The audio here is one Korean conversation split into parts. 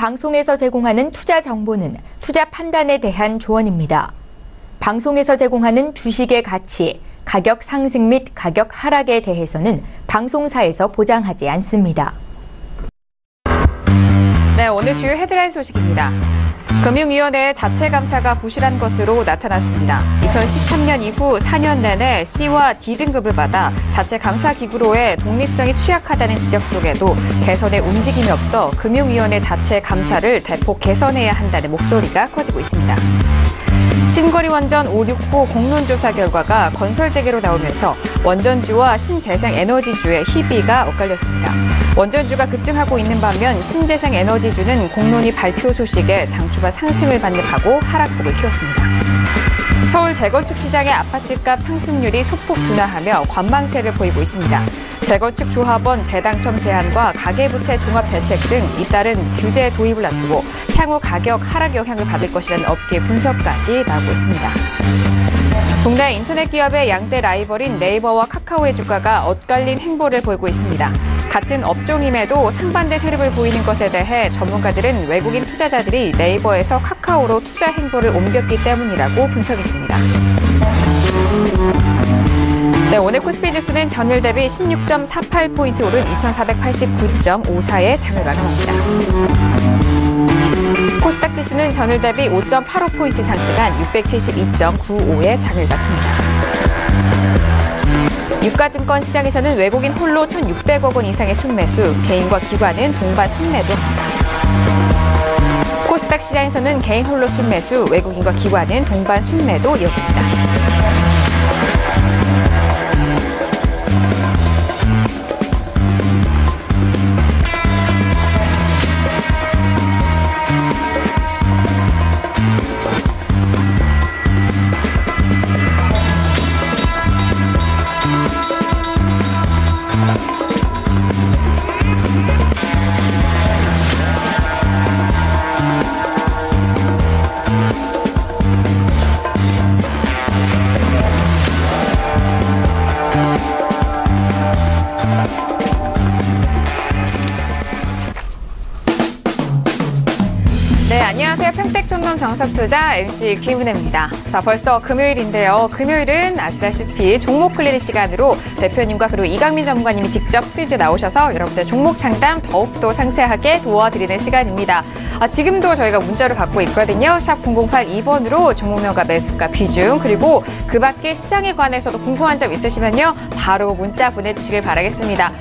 방송에서 제공하는 투자 정보는 투자 판단에 대한 조언입니다. 방송에서 제공하는 주식의 가치, 가격 상승 및 가격 하락에 대해서는 방송사에서 보장하지 않습니다. 네, 오늘 주요 헤드라인 소식입니다. 금융위원회의 자체 감사가 부실한 것으로 나타났습니다. 2013년 이후 4년 내내 C와 D등급을 받아 자체 감사기구로의 독립성이 취약하다는 지적 속에도 개선의 움직임이 없어 금융위원회 자체 감사를 대폭 개선해야 한다는 목소리가 커지고 있습니다. 신거리 원전 5, 6호 공론조사 결과가 건설재개로 나오면서 원전주와 신재생에너지주의 희비가 엇갈렸습니다. 원전주가 급등하고 있는 반면 신재생에너지주는 공론위 발표 소식에 장초반 상승을 반등하고 하락폭을 키웠습니다. 서울 재건축 시장의 아파트값 상승률이 소폭 둔화하며 관망세를 보이고 있습니다. 재건축 조합원 재당첨 제한과 가계부채 종합대책 등 잇따른 규제 도입을 앞두고 향후 가격 하락 영향을 받을 것이라는 업계 분석까지 나오고 있습니다. 국내 인터넷 기업의 양대 라이벌인 네이버와 카카오의 주가가 엇갈린 행보를 보이고 있습니다. 같은 업종임에도 상반된 흐름을 보이는 것에 대해 전문가들은 외국인 투자자들이 네이버에서 카카오로 투자 행보를 옮겼기 때문이라고 분석했습니다. 네, 오늘 코스피 지수는 전일 대비 16.48포인트 오른 2489.54에 장을 마감합니다. 코스닥 지수는 전일 대비 5.85포인트 상승한 672.95에 장을 마칩니다. 유가증권 시장에서는 외국인 홀로 1,600억 원 이상의 순매수, 개인과 기관은 동반 순매도합니다. 코스닥 시장에서는 개인 홀로 순매수, 외국인과 기관은 동반 순매도 이어집니다. 안녕하세요. 평택촌놈 정석투자 MC 김은혜입니다. 자, 벌써 금요일인데요. 금요일은 아시다시피 종목 클리닉 시간으로 대표님과 그리고 이강민 전문가님이 직접 스튜디오에 나오셔서 여러분들 종목 상담 더욱더 상세하게 도와드리는 시간입니다. 지금도 저희가 문자로 받고 있거든요. 샵 0082번으로 종목명과 매수가 비중, 그리고 그 밖에 시장에 관해서도 궁금한 점 있으시면요. 바로 문자 보내주시길 바라겠습니다.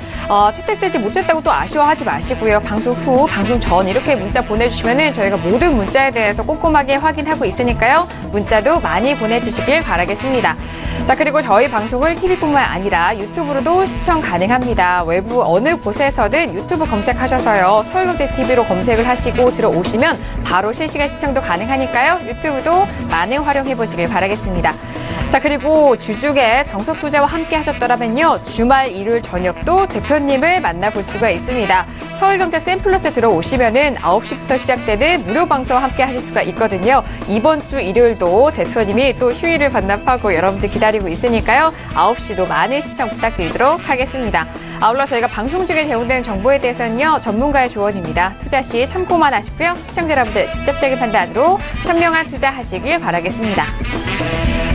채택되지 못했다고 또 아쉬워하지 마시고요. 방송 후, 방송 전 이렇게 문자 보내주시면은 저희가 모든 문자에 대해서 꼼꼼하게 확인하고 있으니까요. 문자도 많이 보내주시길 바라겠습니다. 자, 그리고 저희 방송을 TV뿐만 아니라 유튜브로도 시청 가능합니다. 외부 어느 곳에서든 유튜브 검색하셔서요. 서울경제TV로 검색을 하시고 들어오시면 바로 실시간 시청도 가능하니까요. 유튜브도 많이 활용해보시길 바라겠습니다. 자, 그리고 주중에 정석투자와 함께 하셨더라면요. 주말 일요일 저녁도 대표님을 만나볼 수가 있습니다. 서울경제 샘플러스에 들어오시면은 9시부터 시작되는 무료 방송과 함께 하실 수가 있거든요. 이번 주 일요일도 대표님이 또 휴일을 반납하고 여러분들 기다리고 있으니까요. 9시도 많은 시청 부탁드리도록 하겠습니다. 아울러 저희가 방송 중에 제공되는 정보에 대해서는요. 전문가의 조언입니다. 투자 시 참고만 하시고요. 시청자 여러분들 직접적인 판단으로 현명한 투자하시길 바라겠습니다.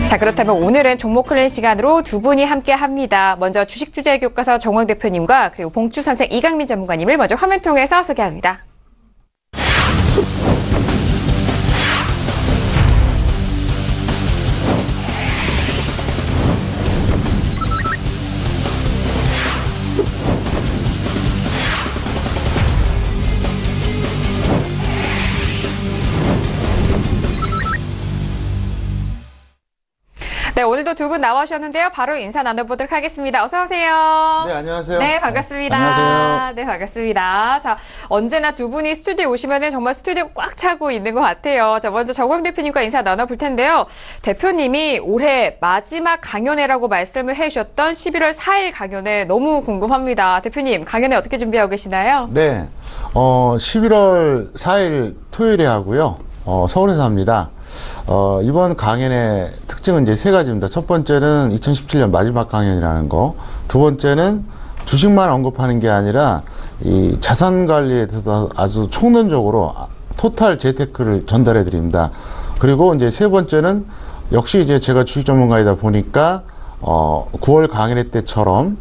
자, 그렇다면 오늘은 종목 클리닉 시간으로 두 분이 함께 합니다. 먼저 주식 투자의 교과서 정원 대표님과 그리고 봉추 선생 이강민 전문가님을 먼저 화면 통해서 소개합니다. 네, 오늘도 두 분 나와주셨는데요. 바로 인사 나눠보도록 하겠습니다. 어서 오세요. 네, 안녕하세요. 네, 반갑습니다. 안녕하세요. 네, 반갑습니다. 자, 언제나 두 분이 스튜디오에 오시면 정말 스튜디오 꽉 차고 있는 것 같아요. 자, 먼저 정광 대표님과 인사 나눠볼 텐데요. 대표님이 올해 마지막 강연회라고 말씀을 해주셨던 11월 4일 강연회 너무 궁금합니다. 대표님, 강연회 어떻게 준비하고 계시나요? 네, 11월 4일 토요일에 하고요. 서울에서 합니다. 이번 강연의 특징은 이제 세 가지입니다. 첫 번째는 2017년 마지막 강연이라는 거. 두 번째는 주식만 언급하는 게 아니라 이 자산 관리에 대해서 아주 총론적으로 토탈 재테크를 전달해 드립니다. 그리고 이제 세 번째는 역시 이제 제가 주식 전문가이다 보니까 9월 강연회 때처럼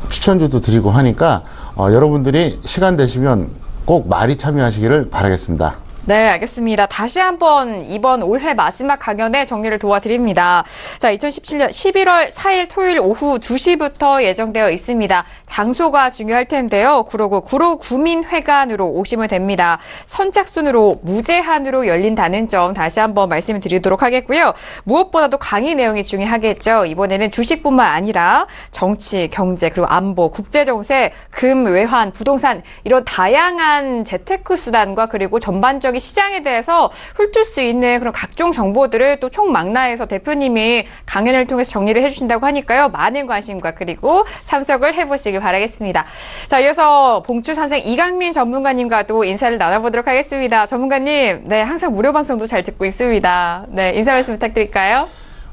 추천주도 드리고 하니까 여러분들이 시간 되시면 꼭 많이 참여하시기를 바라겠습니다. 네, 알겠습니다. 다시 한번 이번 올해 마지막 강연에 정리를 도와드립니다. 자, 2017년 11월 4일 토요일 오후 2시부터 예정되어 있습니다. 장소가 중요할 텐데요. 구로구 구로구민회관으로 오시면 됩니다. 선착순으로 무제한으로 열린다는 점 다시 한번 말씀을 드리도록 하겠고요. 무엇보다도 강의 내용이 중요하겠죠. 이번에는 주식뿐만 아니라 정치, 경제, 그리고 안보, 국제정세, 금, 외환, 부동산 이런 다양한 재테크 수단과 그리고 전반적인 시장에 대해서 훑을 수 있는 그런 각종 정보들을 또 총망라해서 대표님이 강연을 통해서 정리를 해주신다고 하니까요. 많은 관심과 그리고 참석을 해보시길 바라겠습니다. 자, 이어서 봉추 선생 이강민 전문가님과도 인사를 나눠보도록 하겠습니다. 전문가님, 네, 항상 무료 방송도 잘 듣고 있습니다. 네, 인사 말씀 부탁드릴까요?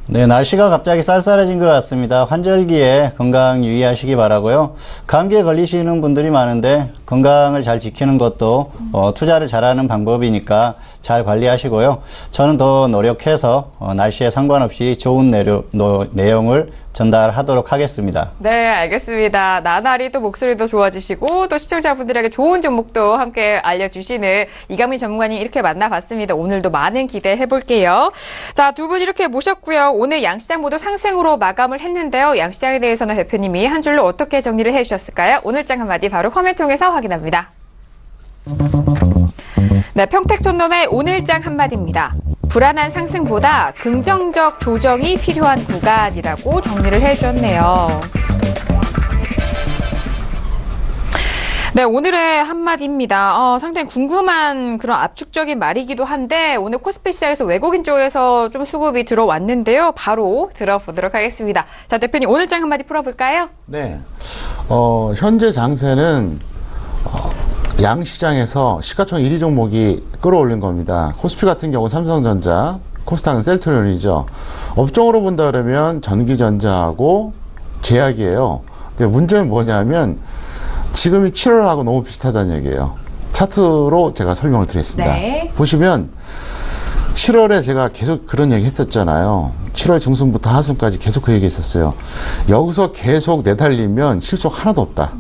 네, 날씨가 갑자기 쌀쌀해진 것 같습니다. 환절기에 건강 유의하시기 바라고요. 감기에 걸리시는 분들이 많은데 건강을 잘 지키는 것도 투자를 잘하는 방법이니까 잘 관리하시고요. 저는 더 노력해서 날씨에 상관없이 좋은 내용을 전달하도록 하겠습니다. 네, 알겠습니다. 나날이 또 목소리도 좋아지시고 또 시청자분들에게 좋은 종목도 함께 알려주시는 이강민 전문가님 이렇게 만나봤습니다. 오늘도 많은 기대해볼게요. 자, 두 분 이렇게 모셨고요. 오늘 양시장 모두 상승으로 마감을 했는데요. 양시장에 대해서는 대표님이 한 줄로 어떻게 정리를 해주셨을까요? 오늘장 한마디 바로 화면 통해서 확인합니다. 네, 평택촌놈의 오늘장 한마디입니다. 불안한 상승보다 긍정적 조정이 필요한 구간이라고 정리를 해주셨네요. 네, 오늘의 한마디입니다. 상당히 궁금한 그런 압축적인 말이기도 한데 오늘 코스피 시장에서 외국인 쪽에서 좀 수급이 들어왔는데요. 바로 들어보도록 하겠습니다. 자, 대표님 오늘장 한마디 풀어볼까요? 네, 현재 장세는 양시장에서 시가총 1위 종목이 끌어올린 겁니다. 코스피 같은 경우 삼성전자, 코스닥은 셀트리온이죠. 업종으로 본다 그러면 전기전자하고 제약이에요. 근데 문제는 뭐냐면 지금이 7월하고 너무 비슷하다는 얘기예요. 차트로 제가 설명을 드리겠습니다. 네. 보시면 7월에 제가 계속 그런 얘기 했었잖아요. 7월 중순부터 하순까지 계속 그 얘기 했었어요. 여기서 계속 내달리면 실속 하나도 없다.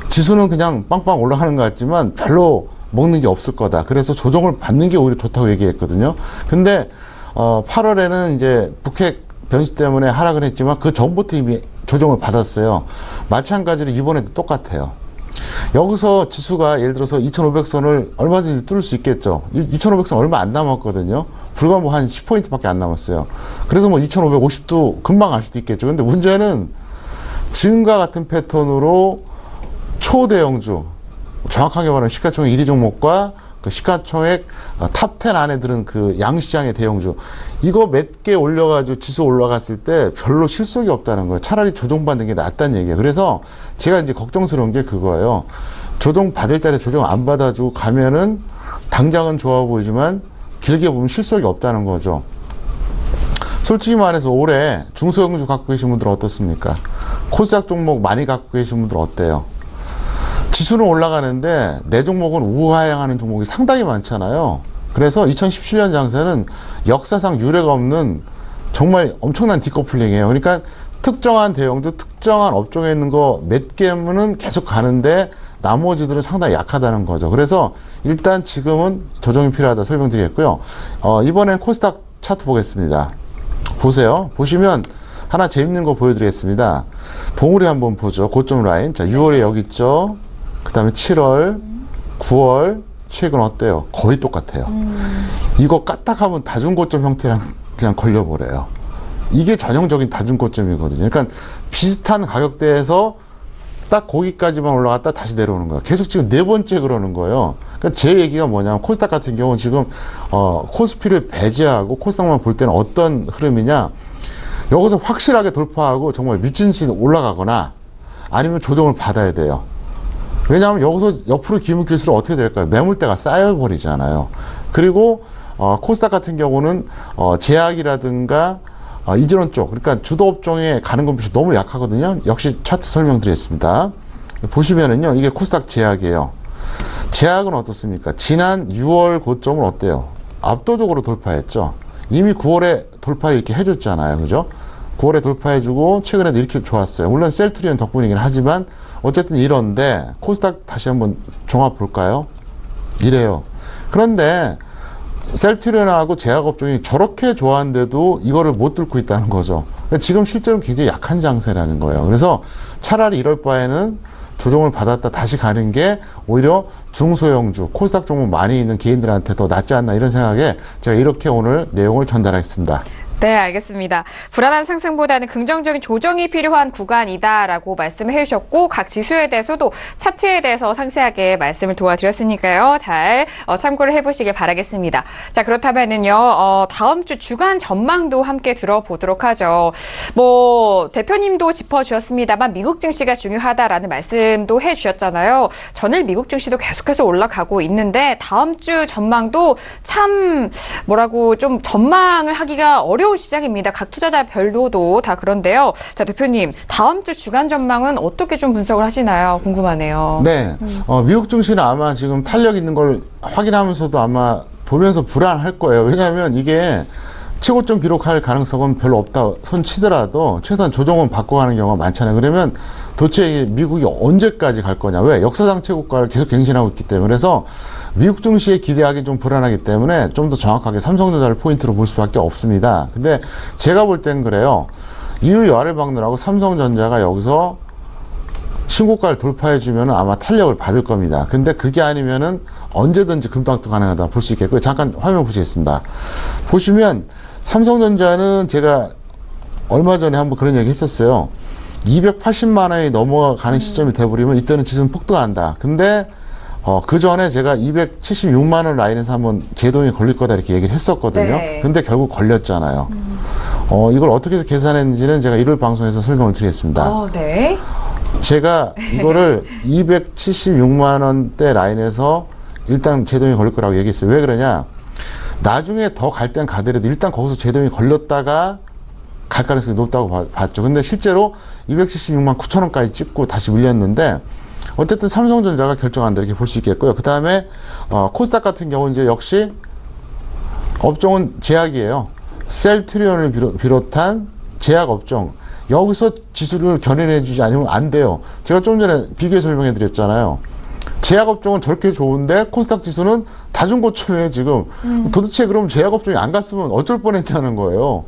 지수는 그냥 빵빵 올라가는 것 같지만 별로 먹는 게 없을 거다. 그래서 조정을 받는 게 오히려 좋다고 얘기했거든요. 근데 8월에는 이제 북핵 변수 때문에 하락을 했지만 그 전부터 이미 조정을 받았어요. 마찬가지로 이번에도 똑같아요. 여기서 지수가 예를 들어서 2500선을 얼마든지 뚫을 수 있겠죠. 2500선 얼마 안 남았거든요. 불과 뭐 한 10포인트밖에 안 남았어요. 그래서 뭐 2550도 금방 갈 수도 있겠죠. 근데 문제는 지금과 같은 패턴으로 초대형주, 정확하게 말하면 시가총액 1위 종목과 그 시가총액 탑10 안에 들은 그 양시장의 대형주, 이거 몇 개 올려가지고 지수 올라갔을 때 별로 실속이 없다는 거예요. 차라리 조정받는 게 낫다는 얘기예요. 그래서 제가 이제 걱정스러운 게 그거예요. 조정 받을 자리 조정 안 받아주고 가면은 당장은 좋아 보이지만 길게 보면 실속이 없다는 거죠. 솔직히 말해서 올해 중소형주 갖고 계신 분들은 어떻습니까? 코스닥 종목 많이 갖고 계신 분들은 어때요? 지수는 올라가는데 내 종목은 우하향하는 종목이 상당히 많잖아요. 그래서 2017년 장세는 역사상 유례가 없는 정말 엄청난 디커플링이에요. 그러니까 특정한 대형주, 특정한 업종에 있는 거 몇 개는 계속 가는데 나머지들은 상당히 약하다는 거죠. 그래서 일단 지금은 조정이 필요하다 설명드리겠고요. 이번엔 코스닥 차트 보겠습니다. 보세요. 보시면 하나 재밌는 거 보여드리겠습니다. 봉우리 한번 보죠. 고점 라인. 자, 6월에 여기 있죠. 그 다음에 7월, 9월, 최근 어때요? 거의 똑같아요. 이거 까딱하면 다중고점 형태랑 그냥 걸려버려요. 이게 전형적인 다중고점이거든요. 그러니까 비슷한 가격대에서 딱 거기까지만 올라갔다 다시 내려오는 거예요. 계속 지금 네 번째 그러는 거예요. 그러니까 제 얘기가 뭐냐면 코스닥 같은 경우는 지금 코스피를 배제하고 코스닥만 볼 때는 어떤 흐름이냐, 여기서 확실하게 돌파하고 정말 미친 듯이 올라가거나 아니면 조정을 받아야 돼요. 왜냐하면 여기서 옆으로 기울길수록 어떻게 될까요? 매물대가 쌓여버리잖아요. 그리고 코스닥 같은 경우는 제약이라든가 이전원 쪽, 그러니까 주도업종에 가는 것이 너무 약하거든요. 역시 차트 설명드리겠습니다. 보시면은요, 이게 코스닥 제약이에요. 제약은 어떻습니까? 지난 6월 고점은 어때요? 압도적으로 돌파했죠. 이미 9월에 돌파를 이렇게 해줬잖아요. 그죠? 9월에 돌파해주고 최근에도 이렇게 좋았어요. 물론 셀트리온 덕분이긴 하지만 어쨌든 이런데 코스닥 다시 한번 종합 볼까요? 이래요. 그런데 셀트리온하고 제약업종이 저렇게 좋아하는데도 이거를 못 뚫고 있다는 거죠. 지금 실제로 굉장히 약한 장세라는 거예요. 그래서 차라리 이럴 바에는 조정을 받았다 다시 가는 게 오히려 중소형주, 코스닥 종목 많이 있는 개인들한테 더 낫지 않나 이런 생각에 제가 이렇게 오늘 내용을 전달하겠습니다. 네, 알겠습니다. 불안한 상승보다는 긍정적인 조정이 필요한 구간이다라고 말씀을 해주셨고 각 지수에 대해서도 차트에 대해서 상세하게 말씀을 도와드렸으니까요. 잘 참고를 해보시길 바라겠습니다. 자, 그렇다면은요, 다음 주 주간 전망도 함께 들어보도록 하죠. 뭐 대표님도 짚어주셨습니다만 미국 증시가 중요하다라는 말씀도 해주셨잖아요. 전일 미국 증시도 계속해서 올라가고 있는데 다음 주 전망도 참 뭐라고 좀 전망을 하기가 어려운 시장입니다. 각 투자자별로도 다 그런데요. 자, 대표님, 다음 주 주간 전망은 어떻게 좀 분석을 하시나요? 궁금하네요. 네. 미국 증시는 아마 지금 탄력 있는 걸 확인하면서도 아마 보면서 불안할 거예요. 왜냐하면 이게 최고점 기록할 가능성은 별로 없다 손 치더라도 최소한 조정은 바꿔가는 경우가 많잖아요. 그러면 도대체 미국이 언제까지 갈 거냐. 왜? 역사상 최고가를 계속 갱신하고 있기 때문에. 그래서 미국 증시에 기대하기 좀 불안하기 때문에 좀 더 정확하게 삼성전자를 포인트로 볼 수밖에 없습니다. 근데 제가 볼 땐 그래요. 이후 열을 막느라고 삼성전자가 여기서 신고가를 돌파해주면 아마 탄력을 받을 겁니다. 근데 그게 아니면은 언제든지 급락도 가능하다 볼 수 있겠고요. 잠깐 화면 보시겠습니다. 보시면 삼성전자는 제가 얼마 전에 한번 그런 얘기 했었어요. 280만 원이 넘어가는 시점이 돼버리면 이때는 지수는 폭등한다. 근데 그 전에 제가 276만 원 라인에서 한번 제동이 걸릴 거다 이렇게 얘기를 했었거든요. 네. 근데 결국 걸렸잖아요. 이걸 어떻게 해서 계산했는지는 제가 1월 방송에서 설명을 드리겠습니다. 네. 제가 이거를 276만 원대 라인에서 일단 제동이 걸릴 거라고 얘기했어요. 왜 그러냐? 나중에 더 갈 땐 가더라도 일단 거기서 제동이 걸렸다가 갈 가능성이 높다고 봤죠. 근데 실제로 276만 9천 원까지 찍고 다시 밀렸는데 어쨌든 삼성전자가 결정한다 이렇게 볼 수 있겠고요. 그 다음에 코스닥 같은 경우 이제 역시 업종은 제약이에요. 셀트리온을 비롯한 제약 업종. 여기서 지수를 견인해주지 않으면 안 돼요. 제가 좀 전에 비교해 설명해 드렸잖아요. 제약업종은 저렇게 좋은데 코스닥 지수는 다중고점이에요 지금. 도대체 그럼 제약업종이 안 갔으면 어쩔 뻔했냐는 거예요.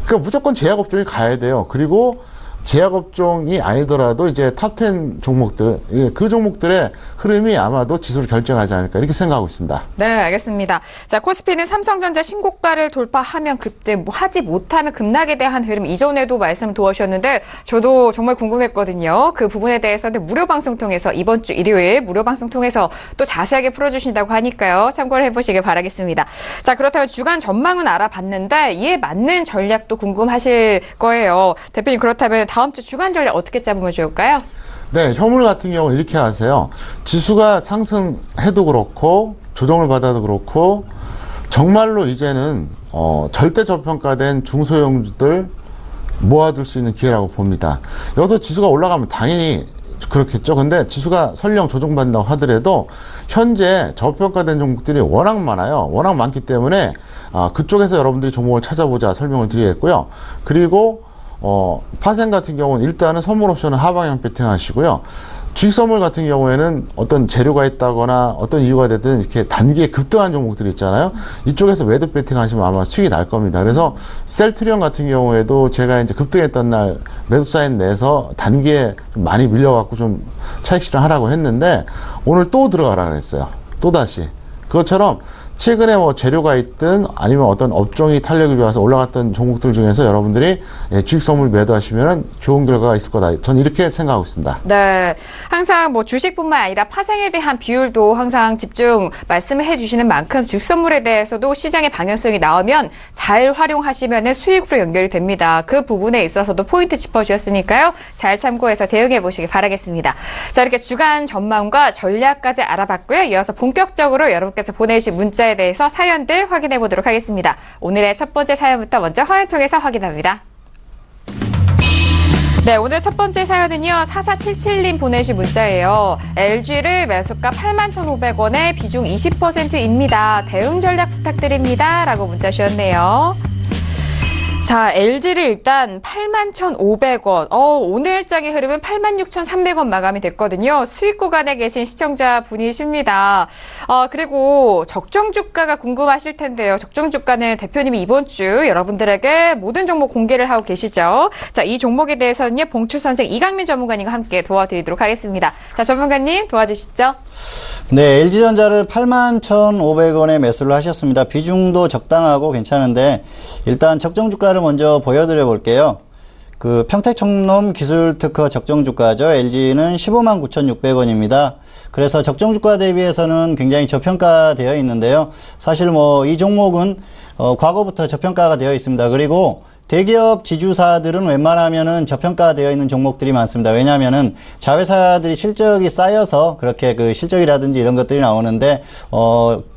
그러니까 무조건 제약업종이 가야 돼요. 그리고 제약업종이 아니더라도 이제 탑10 종목들, 그 종목들의 흐름이 아마도 지수를 결정하지 않을까 이렇게 생각하고 있습니다. 네, 알겠습니다. 자, 코스피는 삼성전자 신고가를 돌파하면 급등, 하지 못하면 급락에 대한 흐름 이전에도 말씀 도와주셨는데 저도 정말 궁금했거든요. 그 부분에 대해서는 무료 방송 통해서 이번 주 일요일 무료 방송 통해서 또 자세하게 풀어주신다고 하니까요. 참고를 해보시길 바라겠습니다. 자, 그렇다면 주간 전망은 알아봤는데 이에 맞는 전략도 궁금하실 거예요. 대표님, 그렇다면 다음 주 주간 전략 어떻게 잡으면 좋을까요? 네, 현물 같은 경우는 이렇게 하세요. 지수가 상승해도 그렇고 조정을 받아도 그렇고 정말로 이제는 절대 저평가된 중소형주들 모아둘 수 있는 기회라고 봅니다. 여기서 지수가 올라가면 당연히 그렇겠죠. 근데 지수가 설령 조정받는다고 하더라도 현재 저평가된 종목들이 워낙 많아요. 워낙 많기 때문에 그쪽에서 여러분들이 종목을 찾아보자 설명을 드리겠고요. 그리고 파생 같은 경우는 일단은 선물 옵션은 하방향 배팅 하시고요. 주식 선물 같은 경우에는 어떤 재료가 있다거나 어떤 이유가 되든 이렇게 단기에 급등한 종목들이 있잖아요. 이쪽에서 매도 배팅 하시면 아마 수익이 날 겁니다. 그래서 셀트리온 같은 경우에도 제가 이제 급등했던 날 매도 사인 내서 단기에 좀 많이 밀려갖고 좀 차익 실현하라고 했는데 오늘 또 들어가라 그랬어요. 또다시. 그것처럼 최근에 뭐 재료가 있든 아니면 어떤 업종이 탄력이 좋아서 올라갔던 종목들 중에서 여러분들이 주식 선물 매도하시면 좋은 결과가 있을 거다. 저는 이렇게 생각하고 있습니다. 네. 항상 뭐 주식뿐만 아니라 파생에 대한 비율도 항상 집중 말씀을 해주시는 만큼 주식 선물에 대해서도 시장의 방향성이 나오면 잘 활용하시면 수익으로 연결이 됩니다. 그 부분에 있어서도 포인트 짚어주셨으니까요. 잘 참고해서 대응해 보시기 바라겠습니다. 자, 이렇게 주간 전망과 전략까지 알아봤고요. 이어서 본격적으로 여러분께서 보내주신 문자에 대해서 사연들 확인해 보도록 하겠습니다. 오늘의 첫 번째 사연부터 먼저 화면 통해서 확인합니다. 네, 오늘의 첫 번째 사연은요. 4477님 보내신 문자예요. LG를 매수가 81,500원에 비중 20%입니다. 대응 전략 부탁드립니다. 라고 문자 주셨네요. 자, LG를 일단 81,500원. 오늘장의 흐름은 86,300원 마감이 됐거든요. 수익 구간에 계신 시청자분이십니다. 그리고 적정 주가가 궁금하실 텐데요. 적정 주가는 대표님이 이번 주 여러분들에게 모든 종목 공개를 하고 계시죠. 자, 이 종목에 대해서는요. 봉추 선생 이강민 전문가님과 함께 도와드리도록 하겠습니다. 자, 전문가님 도와주시죠. 네, LG전자를 81,500원에 매수를 하셨습니다. 비중도 적당하고 괜찮은데 일단 적정 주가를 먼저 보여드려 볼게요. 그 평택청놈 기술특허 적정 주가죠. LG는 159,600원입니다. 그래서 적정 주가 대비해서는 굉장히 저평가되어 있는데요. 사실 뭐 이 종목은 과거부터 저평가가 되어 있습니다. 그리고 대기업 지주사들은 웬만하면은 저평가되어 있는 종목들이 많습니다. 왜냐하면은 자회사들이 실적이 쌓여서 그렇게 그 실적이라든지 이런 것들이 나오는데,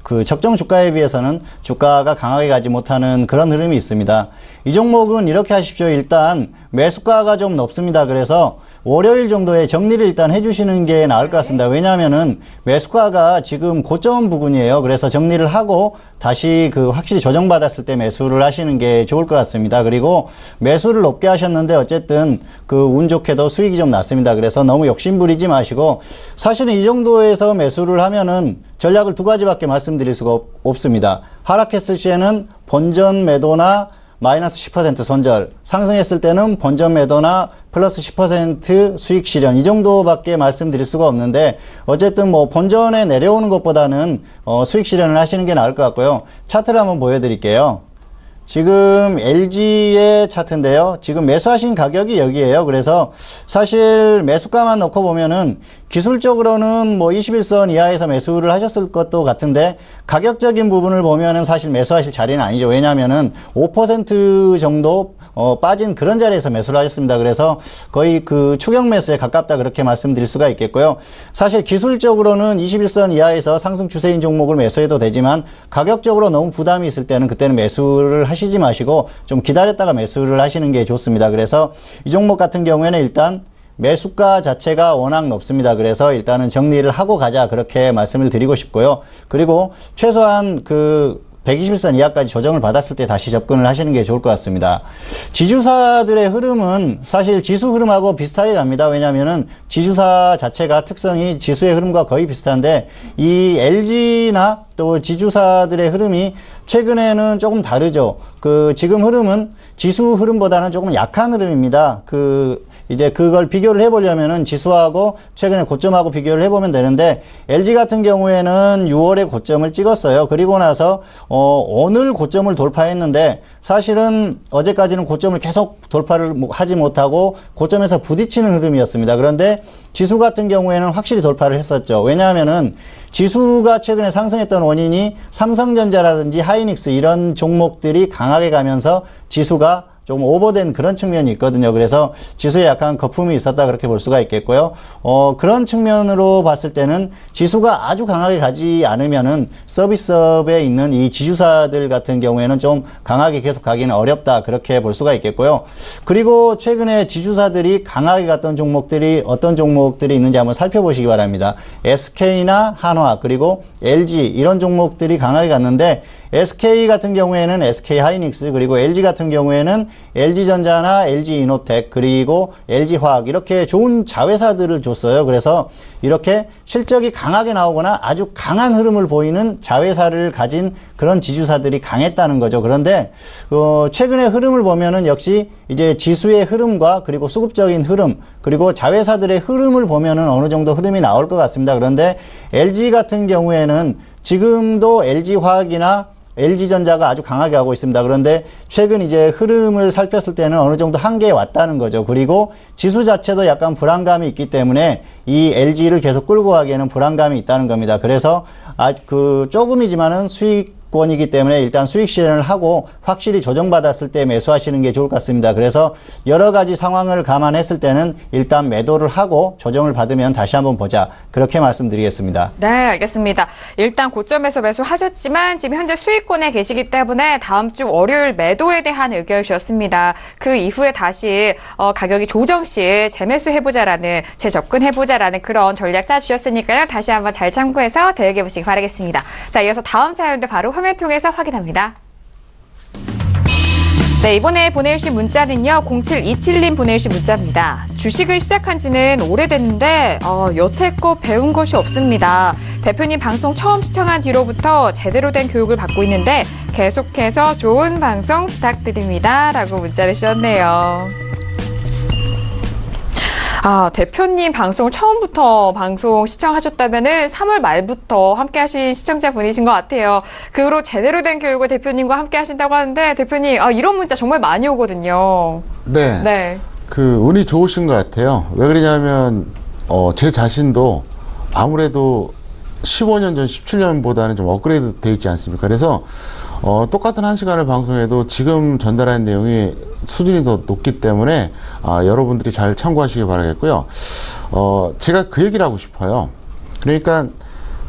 그 적정 주가에 비해서는 주가가 강하게 가지 못하는 그런 흐름이 있습니다. 이 종목은 이렇게 하십시오. 일단 매수가가 좀 높습니다. 그래서 월요일 정도에 정리를 일단 해주시는 게 나을 것 같습니다. 왜냐하면은 매수가가 지금 고점 부근이에요. 그래서 정리를 하고 다시 그 확실히 조정받았을 때 매수를 하시는 게 좋을 것 같습니다. 그리고 매수를 높게 하셨는데 어쨌든 그 운 좋게도 수익이 좀 났습니다. 그래서 너무 욕심 부리지 마시고, 사실은 이 정도에서 매수를 하면은 전략을 두 가지밖에 말씀드릴 수가 없습니다. 하락했을 시에는 본전 매도나 마이너스 10% 손절, 상승했을 때는 본전 매도나 플러스 10% 수익 실현, 이 정도밖에 말씀드릴 수가 없는데, 어쨌든 뭐 본전에 내려오는 것보다는 수익 실현을 하시는 게 나을 것 같고요. 차트를 한번 보여드릴게요. 지금 LG의 차트인데요. 지금 매수하신 가격이 여기에요. 그래서 사실 매수가만 놓고 보면은 기술적으로는 뭐 21선 이하에서 매수를 하셨을 것도 같은데, 가격적인 부분을 보면은 사실 매수하실 자리는 아니죠. 왜냐하면은 5% 정도 빠진 그런 자리에서 매수를 하셨습니다. 그래서 거의 그 추격 매수에 가깝다, 그렇게 말씀드릴 수가 있겠고요. 사실 기술적으로는 21선 이하에서 상승 추세인 종목을 매수해도 되지만, 가격적으로 너무 부담이 있을 때는 그때는 매수를 하시지 마시고 좀 기다렸다가 매수를 하시는 게 좋습니다. 그래서 이 종목 같은 경우에는 일단 매수가 자체가 워낙 높습니다. 그래서 일단은 정리를 하고 가자, 그렇게 말씀을 드리고 싶고요. 그리고 최소한 그 121선 이하까지 조정을 받았을 때 다시 접근을 하시는 게 좋을 것 같습니다. 지주사들의 흐름은 사실 지수 흐름하고 비슷하게 갑니다. 왜냐하면은 지주사 자체가 특성이 지수의 흐름과 거의 비슷한데, 이 LG나 또 지주사들의 흐름이 최근에는 조금 다르죠. 그 지금 흐름은 지수 흐름보다는 조금 약한 흐름입니다. 이제 그걸 비교를 해보려면은 지수하고 최근에 고점하고 비교를 해보면 되는데, LG 같은 경우에는 6월에 고점을 찍었어요. 그리고 나서 오늘 고점을 돌파했는데, 사실은 어제까지는 고점을 계속 돌파를 하지 못하고 고점에서 부딪히는 흐름이었습니다. 그런데 지수 같은 경우에는 확실히 돌파를 했었죠. 왜냐하면은 지수가 최근에 상승했던 원인이 삼성전자라든지 하이닉스 이런 종목들이 강하게 가면서 지수가 좀 오버된 그런 측면이 있거든요. 그래서 지수에 약간 거품이 있었다, 그렇게 볼 수가 있겠고요. 그런 측면으로 봤을 때는 지수가 아주 강하게 가지 않으면은 서비스업에 있는 이 지주사들 같은 경우에는 좀 강하게 계속 가기는 어렵다, 그렇게 볼 수가 있겠고요. 그리고 최근에 지주사들이 강하게 갔던 종목들이 어떤 종목들이 있는지 한번 살펴보시기 바랍니다. SK나 한화, 그리고 LG 이런 종목들이 강하게 갔는데, SK 같은 경우에는 SK 하이닉스, 그리고 LG 같은 경우에는 LG전자나 LG이노텍, 그리고 LG화학, 이렇게 좋은 자회사들을 줬어요. 그래서 이렇게 실적이 강하게 나오거나 아주 강한 흐름을 보이는 자회사를 가진 그런 지주사들이 강했다는 거죠. 그런데 최근의 흐름을 보면은 역시 이제 지수의 흐름과 그리고 수급적인 흐름, 그리고 자회사들의 흐름을 보면은 어느 정도 흐름이 나올 것 같습니다. 그런데 LG 같은 경우에는 지금도 LG화학이나 LG전자가 아주 강하게 가고 있습니다. 그런데 최근 이제 흐름을 살폈을 때는 어느 정도 한계에 왔다는 거죠. 그리고 지수 자체도 약간 불안감이 있기 때문에 이 LG를 계속 끌고 가기에는 불안감이 있다는 겁니다. 그래서 조금이지만은 수익 권이기 때문에 일단 수익 실현을 하고 확실히 조정받았을 때 매수하시는 게 좋을 것 같습니다. 그래서 여러 가지 상황을 감안했을 때는 일단 매도를 하고 조정을 받으면 다시 한번 보자. 그렇게 말씀드리겠습니다. 네, 알겠습니다. 일단 고점에서 매수하셨지만 지금 현재 수익권에 계시기 때문에 다음 주 월요일 매도에 대한 의견을 주셨습니다. 그 이후에 다시 가격이 조정 시 재매수해보자라는, 재접근해보자라는 그런 전략 짜주셨으니까요. 다시 한번 잘 참고해서 대응해보시기 바라겠습니다. 자, 이어서 다음 사연도 바로 화면 통해서 확인합니다. 네, 이번에 보내주신 문자는요, 0727님 보내주신 문자입니다. 주식을 시작한 지는 오래됐는데, 여태껏 배운 것이 없습니다. 대표님 방송 처음 시청한 뒤로부터 제대로 된 교육을 받고 있는데, 계속해서 좋은 방송 부탁드립니다. 라고 문자를 주셨네요. 대표님 방송 처음부터 방송 시청하셨다면은 3월 말부터 함께 하신 시청자분이신 것 같아요. 그 후로 제대로 된 교육을 대표님과 함께 하신다고 하는데, 대표님, 이런 문자 정말 많이 오거든요. 네. 네. 운이 좋으신 것 같아요. 왜 그러냐면, 제 자신도 아무래도 15년 전, 17년보다는 좀 업그레이드 돼 있지 않습니까? 그래서, 똑같은 1시간을 방송해도 지금 전달한 내용이 수준이 더 높기 때문에 여러분들이 잘 참고하시기 바라겠고요. 제가 그 얘기를 하고 싶어요. 그러니까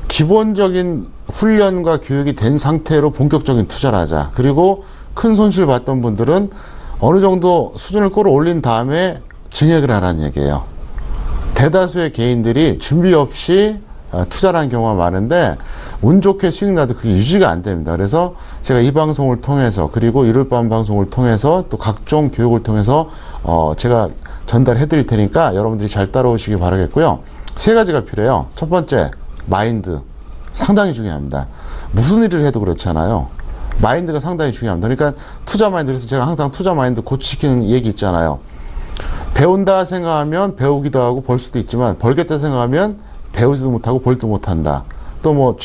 기본적인 훈련과 교육이 된 상태로 본격적인 투자를 하자. 그리고 큰 손실 봤던 분들은 어느 정도 수준을 끌어올린 다음에 증액을 하라는 얘기예요. 대다수의 개인들이 준비 없이 투자를 하는 경우가 많은데 운 좋게 수익 나도 그게 유지가 안 됩니다. 그래서 제가 이 방송을 통해서, 그리고 일요일 밤 방송을 통해서, 또 각종 교육을 통해서 제가 전달해 드릴 테니까 여러분들이 잘 따라오시기 바라겠고요. 3가지가 필요해요. 첫 번째, 마인드. 상당히 중요합니다. 무슨 일을 해도 그렇잖아요. 마인드가 상당히 중요합니다. 그러니까 투자 마인드, 그래서 제가 항상 투자 마인드 고치시키는 얘기 있잖아요. 배운다 생각하면 배우기도 하고 벌 수도 있지만, 벌겠다 생각하면 배우지도 못하고 벌지도 못한다. 또 뭐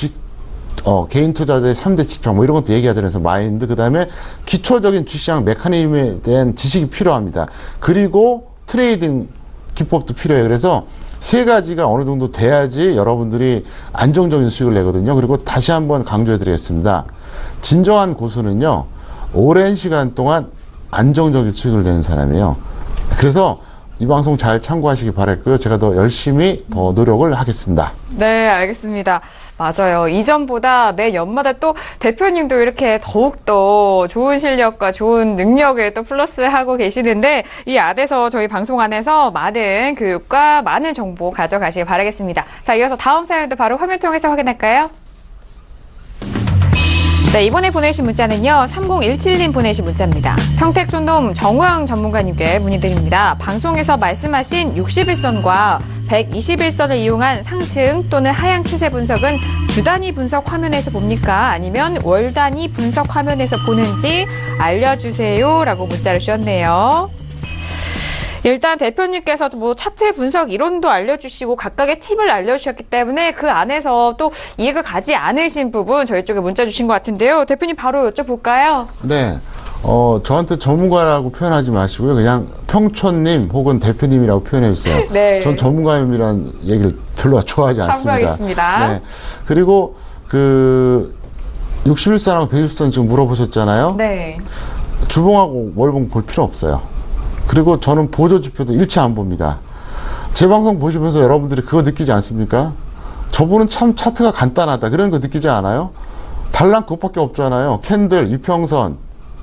개인 투자자의 3대 지평 뭐 이런 것도 얘기하잖아요. 그래서 마인드, 그 다음에 기초적인 주시장 메커니즘에 대한 지식이 필요합니다. 그리고 트레이딩 기법도 필요해요. 그래서 3가지가 어느 정도 돼야지 여러분들이 안정적인 수익을 내거든요. 그리고 다시 한번 강조해 드리겠습니다. 진정한 고수는요, 오랜 시간 동안 안정적인 수익을 내는 사람이에요. 그래서 이 방송 잘 참고하시기 바랄고요. 제가 더 열심히 더 노력을 하겠습니다. 네, 알겠습니다. 맞아요. 이전보다 매 연마다 또 대표님도 이렇게 더욱더 좋은 실력과 좋은 능력을 또 플러스하고 계시는데, 이 안에서 저희 방송 안에서 많은 교육과 많은 정보 가져가시기 바라겠습니다. 자, 이어서 다음 사연도 바로 화면 통해서 확인할까요? 네, 이번에 보내신 문자는요, 3017님 보내신 문자입니다. 평택촌놈 정우영 전문가님께 문의드립니다. 방송에서 말씀하신 61선과 121선을 이용한 상승 또는 하향 추세 분석은 주 단위 분석 화면에서 봅니까? 아니면 월 단위 분석 화면에서 보는지 알려주세요. 라고 문자를 주셨네요. 일단 대표님께서 뭐 차트 분석 이론도 알려주시고 각각의 팁을 알려주셨기 때문에 그 안에서 또 이해가 가지 않으신 부분 저희 쪽에 문자 주신 것 같은데요. 대표님 바로 여쭤볼까요? 네. 저한테 전문가라고 표현하지 마시고요. 그냥 평촌님 혹은 대표님이라고 표현해 주세요. 네. 전 전문가님이란 얘기를 별로 좋아하지 않습니다. 참고하겠습니다. 네. 그리고 61선하고 120선 지금 물어보셨잖아요. 네. 주봉하고 월봉 볼 필요 없어요. 그리고 저는 보조지표도 일치 안 봅니다. 제 방송 보시면서 여러분들이 그거 느끼지 않습니까? 저분은 참 차트가 간단하다. 그런 거 느끼지 않아요? 달랑 그것밖에 없잖아요. 캔들, 이평선,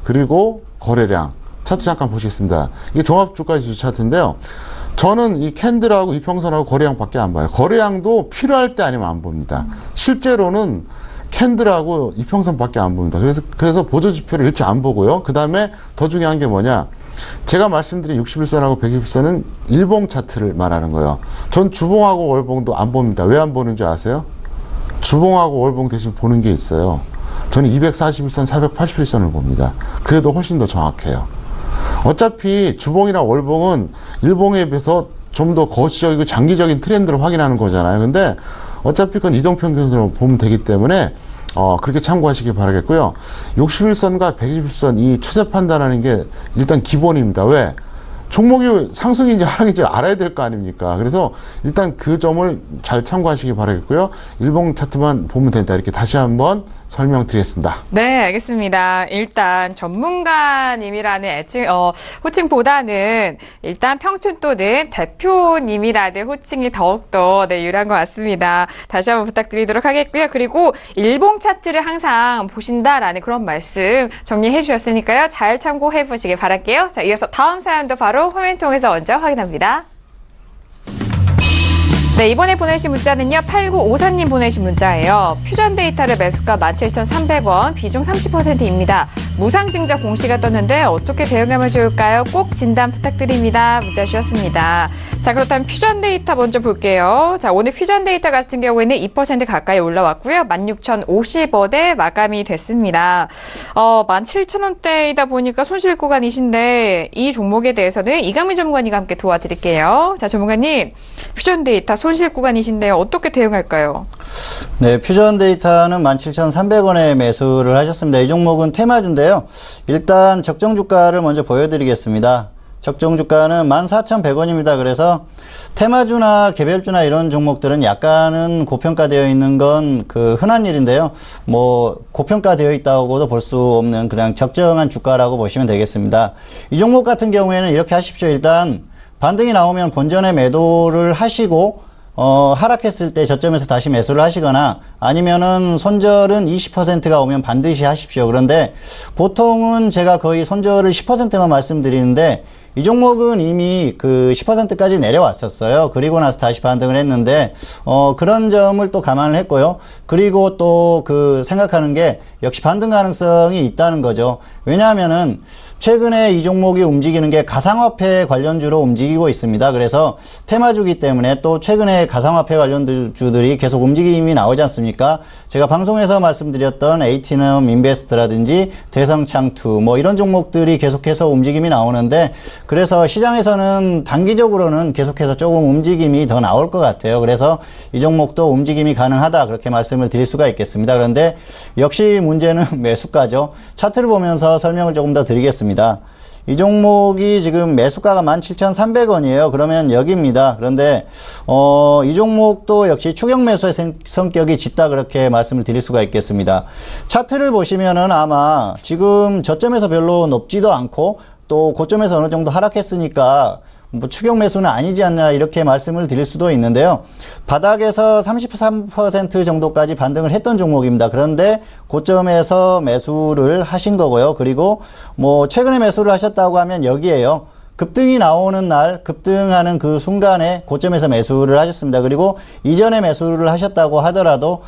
그리고 거래량. 차트 잠깐 보시겠습니다. 이게 종합주가지수 차트인데요. 저는 이 캔들하고 이평선하고 거래량밖에 안 봐요. 거래량도 필요할 때 아니면 안 봅니다. 실제로는 캔들하고 이평선밖에 안 봅니다. 그래서 보조지표를 일치 안 보고요. 그 다음에 더 중요한 게 뭐냐. 제가 말씀드린 61선하고 120선은 일봉 차트를 말하는 거예요. 전 주봉하고 월봉도 안 봅니다. 왜 안 보는지 아세요? 주봉하고 월봉 대신 보는 게 있어요. 저는 241선, 481선을 봅니다. 그래도 훨씬 더 정확해요. 어차피 주봉이나 월봉은 일봉에 비해서 좀 더 거시적이고 장기적인 트렌드를 확인하는 거잖아요. 근데 어차피 그건 이동평균으로 보면 되기 때문에 그렇게 참고하시기 바라겠고요. 61선과 120선 이 추세 판단하는 게 일단 기본입니다. 왜? 종목이 상승인지 하락인지 알아야 될 거 아닙니까? 그래서 일단 그 점을 잘 참고하시기 바라겠고요. 일봉 차트만 보면 된다. 이렇게 다시 한번 설명드리겠습니다. 네, 알겠습니다. 일단 전문가님이라는 호칭보다는 일단 평춘 또는 대표님이라는 호칭이 더욱더 유리한 것 같습니다. 다시 한번 부탁드리도록 하겠고요. 그리고 일봉 차트를 항상 보신다라는 그런 말씀 정리해 주셨으니까요. 잘 참고해 보시길 바랄게요. 자, 이어서 다음 사연도 바로 화면 통해서 먼저 확인합니다. 네, 이번에 보내신 문자는요. 8954님 보내신 문자예요. 퓨전 데이터를 매수가 17,300원, 비중 30%입니다. 무상증자 공시가 떴는데 어떻게 대응하면 좋을까요? 꼭 진단 부탁드립니다. 문자 주셨습니다. 자, 그렇다면 퓨전 데이터 먼저 볼게요. 자, 오늘 퓨전 데이터 같은 경우에는 2% 가까이 올라왔고요. 16,050원에 마감이 됐습니다. 17,000원대이다 보니까 손실 구간이신데 이 종목에 대해서는 이강민 전문가님과 함께 도와드릴게요. 자, 전문가님, 퓨전 데이터 손실 구간이신데요. 어떻게 대응할까요? 네, 퓨전 데이터는 17,300원에 매수를 하셨습니다. 이 종목은 테마주인데요. 일단 적정 주가를 먼저 보여드리겠습니다. 적정 주가는 14,100원입니다. 그래서 테마주나 개별주나 이런 종목들은 약간은 고평가되어 있는 건 흔한 일인데요. 고평가되어 있다고도 볼 수 없는 그냥 적정한 주가라고 보시면 되겠습니다. 이 종목 같은 경우에는 이렇게 하십시오. 일단 반등이 나오면 본전에 매도를 하시고 하락했을 때 저점에서 다시 매수를 하시거나 아니면은 손절은 20%가 오면 반드시 하십시오. 그런데 보통은 제가 거의 손절을 10%만 말씀드리는데 이 종목은 이미 10%까지 내려왔었어요. 그리고 나서 다시 반등을 했는데, 그런 점을 또 감안을 했고요. 그리고 또 생각하는 게 역시 반등 가능성이 있다는 거죠. 왜냐하면은 최근에 이 종목이 움직이는 게 가상화폐 관련주로 움직이고 있습니다. 그래서 테마주기 때문에 또 최근에 가상화폐 관련주들이 계속 움직임이 나오지 않습니까? 제가 방송에서 말씀드렸던 에이티넘 인베스트라든지 대성창투 이런 종목들이 계속해서 움직임이 나오는데 그래서 시장에서는 단기적으로는 계속해서 조금 움직임이 더 나올 것 같아요. 그래서 이 종목도 움직임이 가능하다 그렇게 말씀을 드릴 수가 있겠습니다. 그런데 역시 문제는 매수가죠. 차트를 보면서 설명을 조금 더 드리겠습니다. 이 종목이 지금 매수가가 17,300원이에요. 그러면 여기입니다. 그런데 이 종목도 역시 추격 매수의 성격이 짙다 그렇게 말씀을 드릴 수가 있겠습니다. 차트를 보시면은 아마 지금 저점에서 별로 높지도 않고 또 고점에서 어느 정도 하락했으니까 추격 매수는 아니지 않나 이렇게 말씀을 드릴 수도 있는데요. 바닥에서 33% 정도까지 반등을 했던 종목입니다. 그런데 고점에서 매수를 하신 거고요. 그리고 최근에 매수를 하셨다고 하면 여기에요. 급등이 나오는 날 급등하는 그 순간에 고점에서 매수를 하셨습니다. 그리고 이전에 매수를 하셨다고 하더라도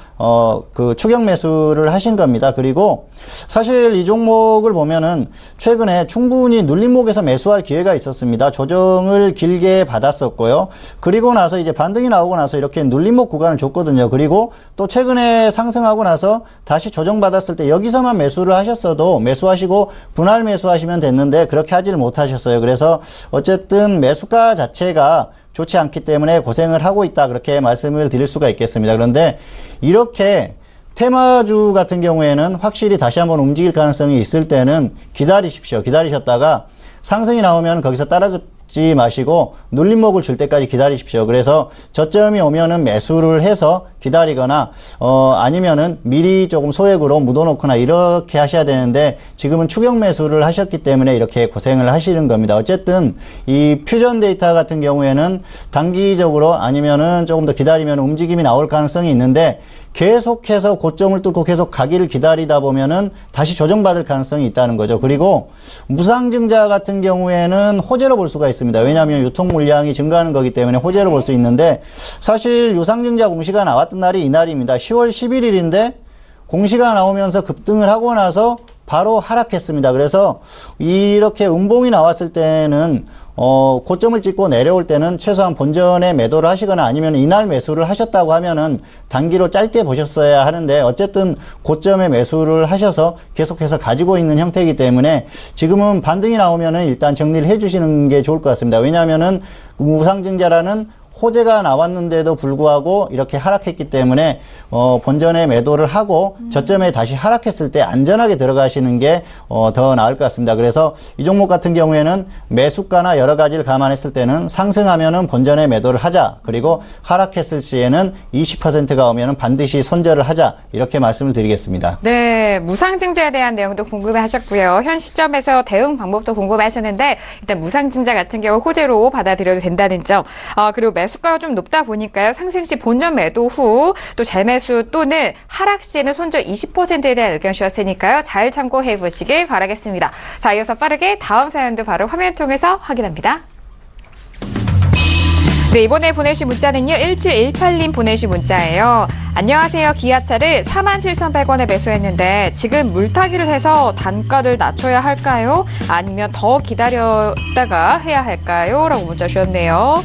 추격 매수를 하신 겁니다. 그리고 사실 이 종목을 보면은 최근에 충분히 눌림목에서 매수할 기회가 있었습니다. 조정을 길게 받았었고요. 그리고 나서 이제 반등이 나오고 나서 이렇게 눌림목 구간을 줬거든요. 그리고 또 최근에 상승하고 나서 다시 조정받았을 때 여기서만 매수를 하셨어도 매수하시고 분할 매수하시면 됐는데 그렇게 하지를 못하셨어요. 그래서 어쨌든 매수가 자체가 좋지 않기 때문에 고생을 하고 있다 그렇게 말씀을 드릴 수가 있겠습니다. 그런데 이렇게 테마주 같은 경우에는 확실히 다시 한번 움직일 가능성이 있을 때는 기다리십시오. 기다리셨다가 상승이 나오면 거기서 따라잡지 마시고 눌림목을 줄 때까지 기다리십시오. 그래서 저점이 오면은 매수를 해서 기다리거나 아니면은 미리 조금 소액으로 묻어놓거나 이렇게 하셔야 되는데 지금은 추격 매수를 하셨기 때문에 이렇게 고생을 하시는 겁니다. 어쨌든 이 퓨전 데이터 같은 경우에는 단기적으로 아니면은 조금 더 기다리면 움직임이 나올 가능성이 있는데 계속해서 고점을 뚫고 계속 가기를 기다리다 보면은 다시 조정받을 가능성이 있다는 거죠. 그리고 무상증자 같은 경우에는 호재로 볼 수가 있습니다. 왜냐하면 유통 물량이 증가하는 거기 때문에 호재로 볼 수 있는데 사실 유상증자 공시가 나왔던 날이 이날입니다. 10월 11일인데 공시가 나오면서 급등을 하고 나서 바로 하락했습니다. 그래서 이렇게 음봉이 나왔을 때는 고점을 찍고 내려올 때는 최소한 본전에 매도를 하시거나 아니면 이날 매수를 하셨다고 하면은 단기로 짧게 보셨어야 하는데 어쨌든 고점에 매수를 하셔서 계속해서 가지고 있는 형태이기 때문에 지금은 반등이 나오면은 일단 정리를 해주시는 게 좋을 것 같습니다. 왜냐하면은 우상증자라는 호재가 나왔는데도 불구하고 이렇게 하락했기 때문에 본전에 매도를 하고 저점에 다시 하락했을 때 안전하게 들어가시는 게 더 나을 것 같습니다. 그래서 이 종목 같은 경우에는 매수가나 여러 가지를 감안했을 때는 상승하면은 본전에 매도를 하자. 그리고 하락했을 시에는 20%가 오면은 반드시 손절을 하자. 이렇게 말씀을 드리겠습니다. 네, 무상증자에 대한 내용도 궁금해하셨고요. 현 시점에서 대응 방법도 궁금해하셨는데 일단 무상증자 같은 경우 호재로 받아들여도 된다는 점. 그리고 매수가가 좀 높다 보니까요. 상승 시 본전 매도 후 또 재매수 또는 하락 시에는 손절 20%에 대한 의견 주셨으니까요. 잘 참고해 보시길 바라겠습니다. 자, 이어서 빠르게 다음 사연도 바로 화면 통해서 확인합니다. 네, 이번에 보내주신 문자는요. 1718님 보내주신 문자예요. 안녕하세요. 기아차를 47,100원에 매수했는데 지금 물타기를 해서 단가를 낮춰야 할까요? 아니면 더 기다렸다가 해야 할까요? 라고 문자 주셨네요.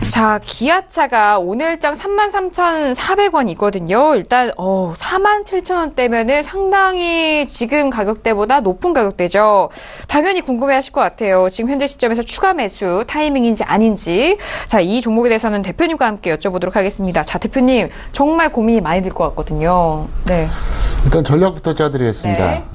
자, 기아차가 오늘장 33,400원이거든요. 일단 47,000원대면은 상당히 지금 가격대보다 높은 가격대죠. 당연히 궁금해하실 것 같아요. 지금 현재 시점에서 추가 매수 타이밍인지 아닌지. 자, 이 종목에 대해서는 대표님과 함께 여쭤보도록 하겠습니다. 자, 대표님 정말 고민이 많이 들 것 같거든요. 네. 일단 전략부터 짜드리겠습니다. 네.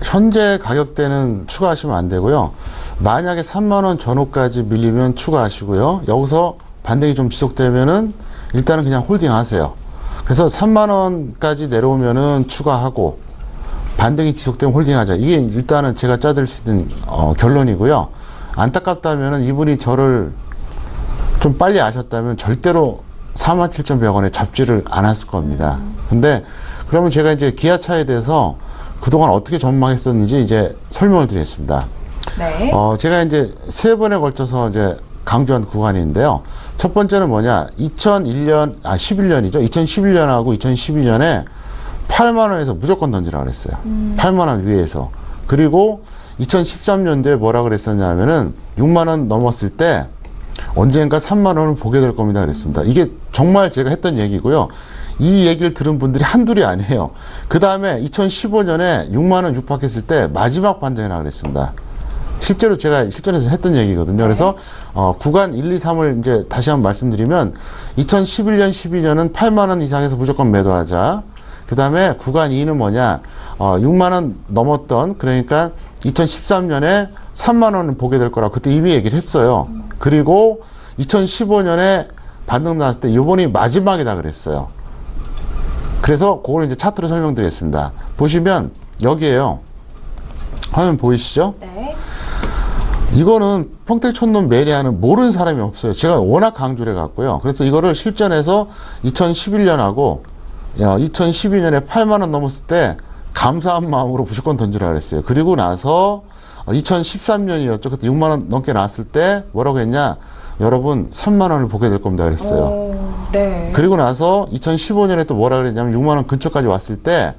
현재 가격대는 추가하시면 안 되고요. 만약에 3만원 전후까지 밀리면 추가하시고요. 여기서 반등이 좀 지속되면은 일단은 그냥 홀딩 하세요. 그래서 3만원까지 내려오면은 추가하고 반등이 지속되면 홀딩 하자. 이게 일단은 제가 짜드릴 수 있는 결론이고요. 안타깝다면은 이분이 저를 좀 빨리 아셨다면 절대로 47,100원에 잡지를 않았을 겁니다. 근데 그러면 제가 이제 기아차에 대해서 그동안 어떻게 전망했었는지 이제 설명을 드리겠습니다. 네. 제가 이제 3번에 걸쳐서 이제 강조한 구간인데요. 첫 번째는 뭐냐. 11년이죠. 2011년하고 2012년에 8만원에서 무조건 던지라 그랬어요. 8만원 위에서. 그리고 2013년도에 뭐라 그랬었냐면은 6만원 넘었을 때 언젠가 3만원을 보게 될 겁니다. 그랬습니다. 이게 정말 제가 했던 얘기고요. 이 얘기를 들은 분들이 한둘이 아니에요. 그 다음에 2015년에 6만원 육박했을 때 마지막 반등이라고 그랬습니다. 실제로 제가 실전에서 했던 얘기거든요. 그래서 구간 1, 2, 3을 이제 다시 한번 말씀드리면 2011년, 12년은 8만원 이상에서 무조건 매도하자. 그 다음에 구간 2는 뭐냐. 6만원 넘었던, 그러니까 2013년에 3만원을 보게 될 거라고 그때 이미 얘기를 했어요. 그리고 2015년에 반등 나왔을 때 이번이 마지막이다 그랬어요. 그래서 그걸 이제 차트로 설명드리겠습니다. 보시면 여기에요. 화면 보이시죠? 네. 이거는 평택촌놈 매니아는 모르는 사람이 없어요. 제가 워낙 강조를 해갖고요. 그래서 이거를 실전에서 2011년하고 2012년에 8만원 넘었을 때 감사한 마음으로 무조건 던지라 그랬어요. 그리고 나서 2013년이었죠. 그때 6만원 넘게 나왔을 때 뭐라고 했냐. 여러분 3만원을 보게 될 겁니다 그랬어요. 네. 그리고 나서 2015년에 또 뭐라 그랬냐면 6만원 근처까지 왔을 때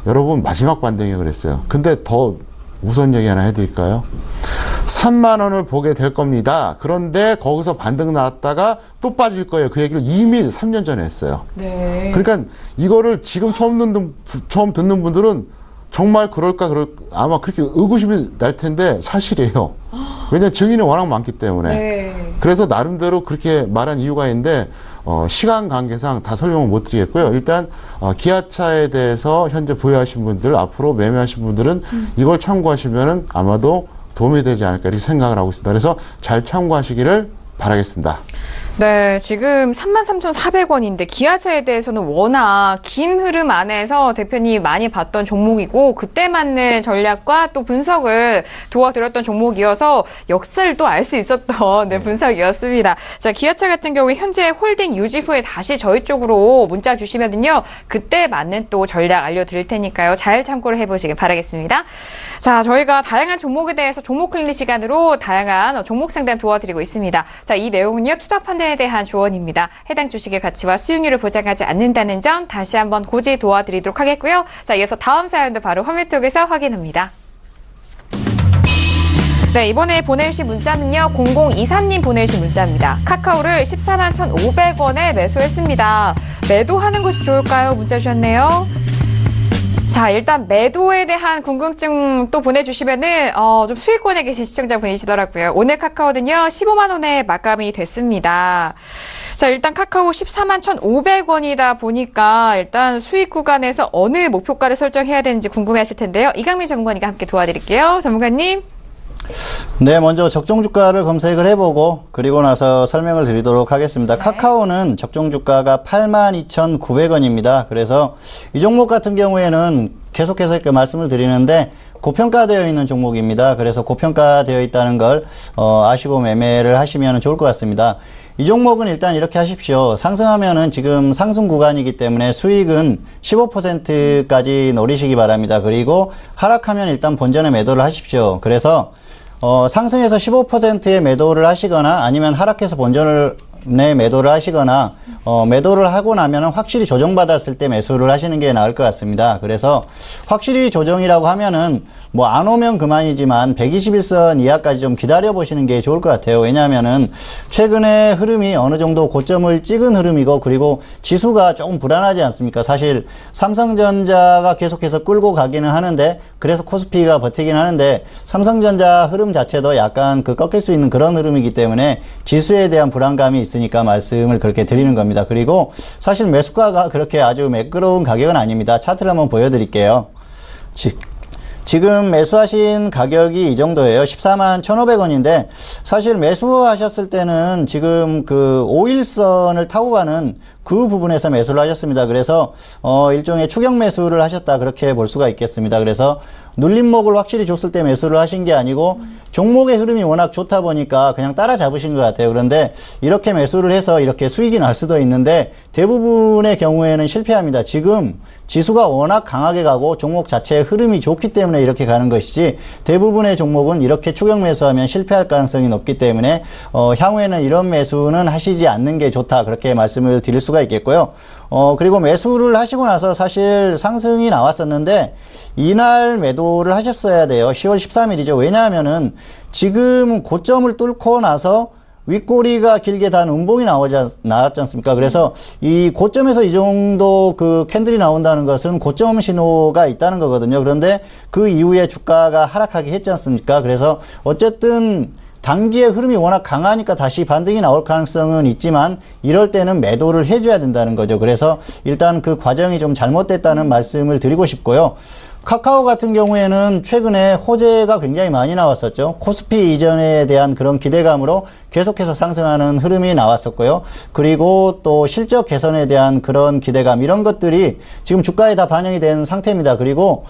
여러분 마지막 반등이 그랬어요. 근데 더 우선 얘기 하나 해드릴까요? 3만원을 보게 될 겁니다. 그런데 거기서 반등 나왔다가 또 빠질 거예요. 그 얘기를 이미 3년 전에 했어요. 네. 그러니까 이거를 지금 처음 듣는 분들은 정말 그럴까 아마 그렇게 의구심이 날 텐데 사실이에요. 왜냐하면 증인이 워낙 많기 때문에. 네. 그래서 나름대로 그렇게 말한 이유가 있는데 시간 관계상 다 설명을 못 드리겠고요. 일단 기아차에 대해서 현재 보유하신 분들, 앞으로 매매하신 분들은 이걸 참고하시면은 아마도 도움이 되지 않을까 이렇게 생각을 하고 있습니다. 그래서 잘 참고하시기를 바라겠습니다. 네, 지금 33,400원인데 기아차에 대해서는 워낙 긴 흐름 안에서 대표님이 많이 봤던 종목이고 그때 맞는 전략과 또 분석을 도와드렸던 종목이어서 역사를 또 알 수 있었던 분석이었습니다. 자, 기아차 같은 경우에 현재 홀딩 유지 후에 다시 저희 쪽으로 문자 주시면은요. 그때 맞는 또 전략 알려드릴 테니까요. 잘 참고를 해보시길 바라겠습니다. 자, 저희가 다양한 종목에 대해서 종목 클리닉 시간으로 다양한 종목 상담 도와드리고 있습니다. 자, 이 내용은요. 투자 판단에 대한 조언입니다. 해당 주식의 가치와 수익률을 보장하지 않는다는 점 다시 한번 고지 도와드리도록 하겠고요. 자, 이어서 다음 사연도 바로 화면 통해서 확인합니다. 네, 이번에 보내주신 문자는요. 0023님 보내주신 문자입니다. 카카오를 14만 1,500원에 매수했습니다. 매도하는 것이 좋을까요? 문자 주셨네요. 자, 일단 매도에 대한 궁금증 또 보내주시면은 좀 수익권에 계신 시청자분이시더라고요. 오늘 카카오는요 15만 원에 마감이 됐습니다. 자, 일단 카카오 14만 1,500원이다 보니까 일단 수익 구간에서 어느 목표가를 설정해야 되는지 궁금해하실 텐데요. 이강민 전문가님과 함께 도와드릴게요. 전문가님. 네, 먼저 적정 주가를 검색을 해보고 그리고 나서 설명을 드리도록 하겠습니다. 네. 카카오는 적정 주가가 82,900원입니다. 그래서 이 종목 같은 경우에는 계속해서 이렇게 말씀을 드리는데 고평가되어 있는 종목입니다. 그래서 고평가되어 있다는 걸 아시고 매매를 하시면 좋을 것 같습니다. 이 종목은 일단 이렇게 하십시오. 상승하면은 지금 상승 구간이기 때문에 수익은 15%까지 노리시기 바랍니다. 그리고 하락하면 일단 본전에 매도를 하십시오. 그래서 상승해서 15%의 매도를 하시거나 아니면 하락해서 본전을 매도를 하시거나 매도를 하고 나면은 확실히 조정받았을 때 매수를 하시는 게 나을 것 같습니다. 그래서 확실히 조정이라고 하면은 뭐 안 오면 그만이지만 121선 이하까지 좀 기다려 보시는 게 좋을 것 같아요. 왜냐하면은 최근에 흐름이 어느 정도 고점을 찍은 흐름이고 그리고 지수가 조금 불안하지 않습니까? 사실 삼성전자가 계속해서 끌고 가기는 하는데 그래서 코스피가 버티긴 하는데 삼성전자 흐름 자체도 약간 꺾일 수 있는 그런 흐름이기 때문에 지수에 대한 불안감이 있으니까 말씀을 그렇게 드리는 겁니다. 그리고 사실 매수가가 그렇게 아주 매끄러운 가격은 아닙니다. 차트를 한번 보여드릴게요. 지금 매수하신 가격이 이 정도예요. 14만 1,500원인데 사실 매수하셨을 때는 지금 그 5일선을 타고 가는 그 부분에서 매수를 하셨습니다. 그래서 일종의 추격 매수를 하셨다 그렇게 볼 수가 있겠습니다. 그래서 눌림목을 확실히 줬을 때 매수를 하신 게 아니고 종목의 흐름이 워낙 좋다 보니까 그냥 따라잡으신 것 같아요. 그런데 이렇게 매수를 해서 이렇게 수익이 날 수도 있는데 대부분의 경우에는 실패합니다. 지금 지수가 워낙 강하게 가고 종목 자체의 흐름이 좋기 때문에 이렇게 가는 것이지 대부분의 종목은 이렇게 추격 매수하면 실패할 가능성이 높기 때문에 향후에는 이런 매수는 하시지 않는 게 좋다 그렇게 말씀을 드릴 수가 있겠고요. 그리고 매수를 하시고 나서 사실 상승이 나왔었는데 이날 매도를 하셨어야 돼요. 10월 13일이죠. 왜냐하면은 지금 고점을 뚫고 나서 윗꼬리가 길게 단 음봉이 나왔지 않습니까? 그래서 이 고점에서 이 정도 그 캔들이 나온다는 것은 고점 신호가 있다는 거거든요. 그런데 그 이후에 주가가 하락하게 했지 않습니까? 그래서 어쨌든 단기의 흐름이 워낙 강하니까 다시 반등이 나올 가능성은 있지만 이럴 때는 매도를 해줘야 된다는 거죠. 그래서 일단 그 과정이 좀 잘못됐다는 말씀을 드리고 싶고요. 카카오 같은 경우에는 최근에 호재가 굉장히 많이 나왔었죠. 코스피 이전에 대한 그런 기대감으로 계속해서 상승하는 흐름이 나왔었고요. 그리고 또 실적 개선에 대한 그런 기대감 이런 것들이 지금 주가에 다 반영이 된 상태입니다. 그리고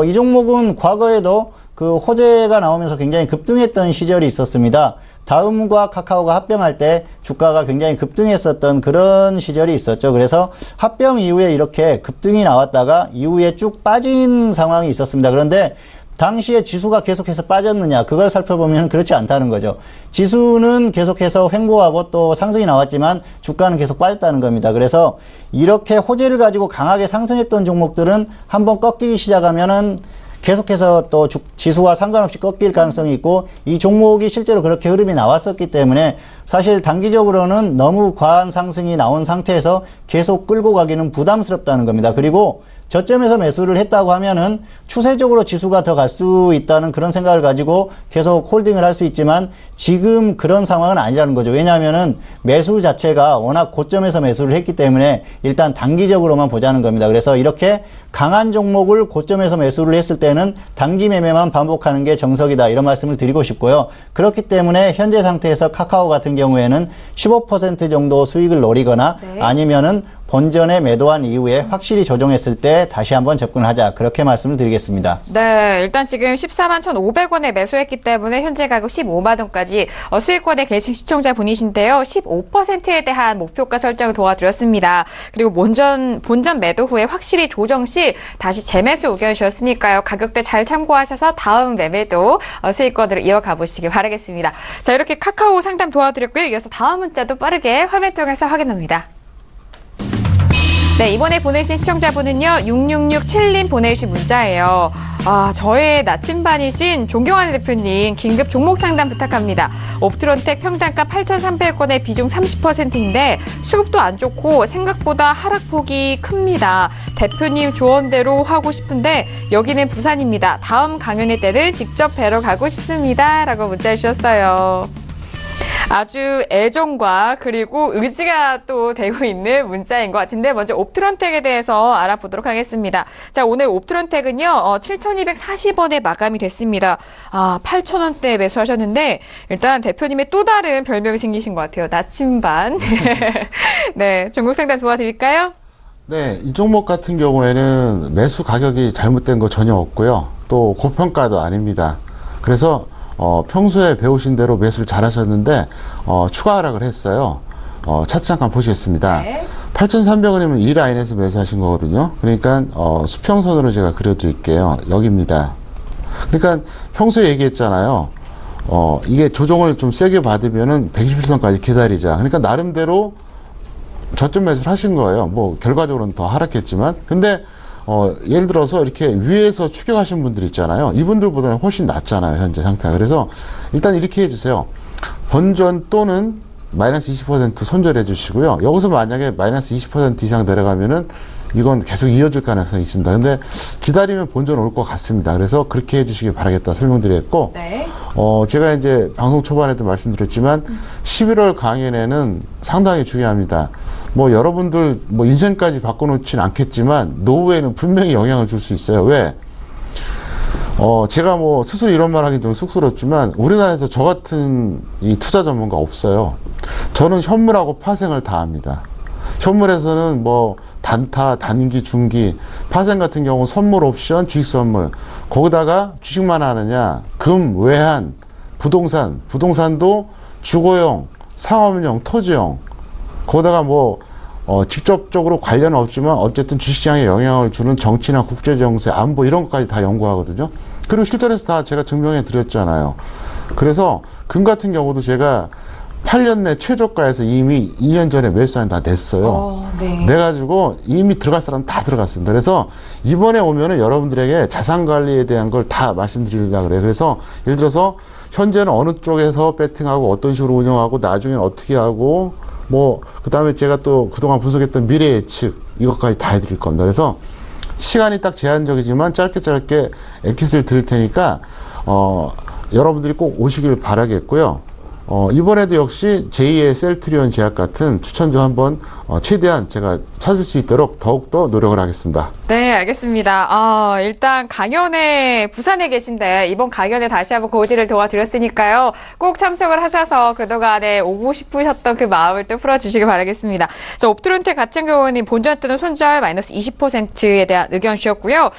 이 종목은 과거에도 그 호재가 나오면서 굉장히 급등했던 시절이 있었습니다. 다음과 카카오가 합병할 때 주가가 굉장히 급등했었던 그런 시절이 있었죠. 그래서 합병 이후에 이렇게 급등이 나왔다가 이후에 쭉 빠진 상황이 있었습니다. 그런데 당시에 지수가 계속해서 빠졌느냐 그걸 살펴보면 그렇지 않다는 거죠. 지수는 계속해서 횡보하고 또 상승이 나왔지만 주가는 계속 빠졌다는 겁니다. 그래서 이렇게 호재를 가지고 강하게 상승했던 종목들은 한번 꺾이기 시작하면은 계속해서 또 지수와 상관없이 꺾일 가능성이 있고 이 종목이 실제로 그렇게 흐름이 나왔었기 때문에 사실 단기적으로는 너무 과한 상승이 나온 상태에서 계속 끌고 가기는 부담스럽다는 겁니다. 그리고 저점에서 매수를 했다고 하면은 추세적으로 지수가 더 갈 수 있다는 그런 생각을 가지고 계속 홀딩을 할 수 있지만 지금 그런 상황은 아니라는 거죠. 왜냐하면은 매수 자체가 워낙 고점에서 매수를 했기 때문에 일단 단기적으로만 보자는 겁니다. 그래서 이렇게 강한 종목을 고점에서 매수를 했을 때는 단기 매매만 반복하는 게 정석이다 이런 말씀을 드리고 싶고요. 그렇기 때문에 현재 상태에서 카카오 같은 경우에는 15% 정도 수익을 노리거나 아니면은 본전에 매도한 이후에 확실히 조정했을 때 다시 한번 접근하자 그렇게 말씀을 드리겠습니다. 네, 일단 지금 14만 1,500원에 매수했기 때문에 현재 가격 15만 원까지 수익권에 계신 시청자분이신데요. 15%에 대한 목표가 설정을 도와드렸습니다. 그리고 본전 매도 후에 확실히 조정 시 다시 재매수 의견 주셨으니까요. 가격대 잘 참고하셔서 다음 매매도 수익권으로 이어가 보시길 바라겠습니다. 자, 이렇게 카카오 상담 도와드렸고요. 이어서 다음 문자도 빠르게 화면 통해서 확인합니다. 네, 이번에 보내신 시청자분은요, 6667님 보내주신 문자예요. 저의 나침반이신 존경하는 대표님, 긴급 종목 상담 부탁합니다. 옵트론텍 평단가 8,300원에 비중 30%인데 수급도 안 좋고 생각보다 하락폭이 큽니다. 대표님 조언대로 하고 싶은데 여기는 부산입니다. 다음 강연회 때는 직접 뵈러 가고 싶습니다. 라고 문자 주셨어요. 아주 애정과 그리고 의지가 또 되고 있는 문자인 것 같은데 먼저 옵트론텍에 대해서 알아보도록 하겠습니다. 자, 오늘 옵트론텍은요 7,240원에 마감이 됐습니다. 8,000원대 매수하셨는데 일단 대표님의 또 다른 별명이 생기신 것 같아요. 나침반. 네, 종목 상담 도와드릴까요? 네, 이 종목 같은 경우에는 매수 가격이 잘못된 거 전혀 없고요. 또 고평가도 아닙니다. 그래서 평소에 배우신 대로 매수를 잘 하셨는데, 추가 하락을 했어요. 차트 잠깐 보시겠습니다. 네. 8,300원이면 이 라인에서 매수하신 거거든요. 그러니까, 수평선으로 제가 그려드릴게요. 여기입니다. 그러니까 평소에 얘기했잖아요. 이게 조정을 좀 세게 받으면은 121선까지 기다리자. 그러니까 나름대로 저점 매수를 하신 거예요. 뭐, 결과적으로는 더 하락했지만. 근데, 예를 들어서 이렇게 위에서 추격하신 분들 있잖아요. 이분들보다는 훨씬 낫잖아요, 현재 상태가. 그래서 일단 이렇게 해주세요. 본전 또는 마이너스 20% 손절해 주시고요. 여기서 만약에 마이너스 20% 이상 내려가면은 이건 계속 이어질 가능성이 있습니다. 근데 기다리면 본전 올 것 같습니다. 그래서 그렇게 해주시기 바라겠다 설명드렸고, 네. 제가 이제 방송 초반에도 말씀드렸지만 11월 강연에는 상당히 중요합니다. 뭐 여러분들 뭐 인생까지 바꿔놓지는 않겠지만 노후에는 분명히 영향을 줄 수 있어요. 왜? 제가 뭐 스스로 이런 말 하긴 좀 쑥스럽지만 우리나라에서 저 같은 이 투자 전문가 없어요. 저는 현물하고 파생을 다 합니다. 현물에서는 뭐 단타, 단기, 중기, 파생 같은 경우 선물 옵션, 주식 선물. 거기다가 주식만 하느냐, 금, 외환, 부동산도 주거용, 상업용, 토지용. 거기다가 뭐 직접적으로 관련은 없지만 어쨌든 주식시장에 영향을 주는 정치나 국제정세, 안보 이런 것까지 다 연구하거든요. 그리고 실전에서 다 제가 증명해 드렸잖아요. 그래서 금 같은 경우도 제가 8년 내 최저가에서 이미 2년 전에 매수한 다 냈어요. 네. 내가지고 이미 들어갈 사람 다 들어갔습니다. 그래서 이번에 오면은 여러분들에게 자산 관리에 대한 걸 다 말씀드리려고 그래요. 그래서 예를 들어서 현재는 어느 쪽에서 배팅하고 어떤 식으로 운영하고 나중에는 어떻게 하고 뭐 그다음에 제가 또 그동안 분석했던 미래 예측 이것까지 다 해드릴 겁니다. 그래서 시간이 딱 제한적이지만 짧게 엑기스를 드릴 테니까 여러분들이 꼭 오시길 바라겠고요. 이번에도 역시 제2의 셀트리온 제약 같은 추천주 한번 최대한 제가 찾을 수 있도록 더욱더 노력을 하겠습니다. 네, 알겠습니다. 일단 강연에 부산에 계신데 이번 강연에 다시 한번 고지를 도와드렸으니까요. 꼭 참석을 하셔서 그동안에 오고 싶으셨던 그 마음을 또 풀어주시기 바라겠습니다. 저 옵트론텍 같은 경우는 본전 또는 손절 마이너스 20%에 대한 의견 주셨고요.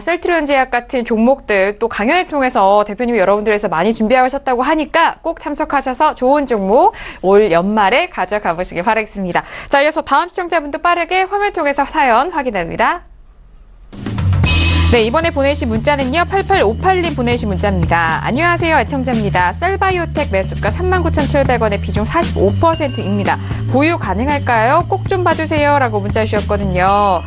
셀트리온 제약 같은 종목들 또 강연을 통해서 대표님이 여러분들에서 많이 준비하셨다고 하니까 꼭 참석하셔서 좋은 종목 올 연말에 가져가 보시기 바라겠습니다. 자, 이어서 다음 시청자분도 빠르게 화면 통해서 사연 확인합니다. 네, 이번에 보내신 문자는요. 8858님 보내신 문자입니다. 안녕하세요. 애청자입니다. 셀바이오텍 매수가 39,700원에 비중 45%입니다. 보유 가능할까요? 꼭 좀 봐주세요. 라고 문자 주셨거든요.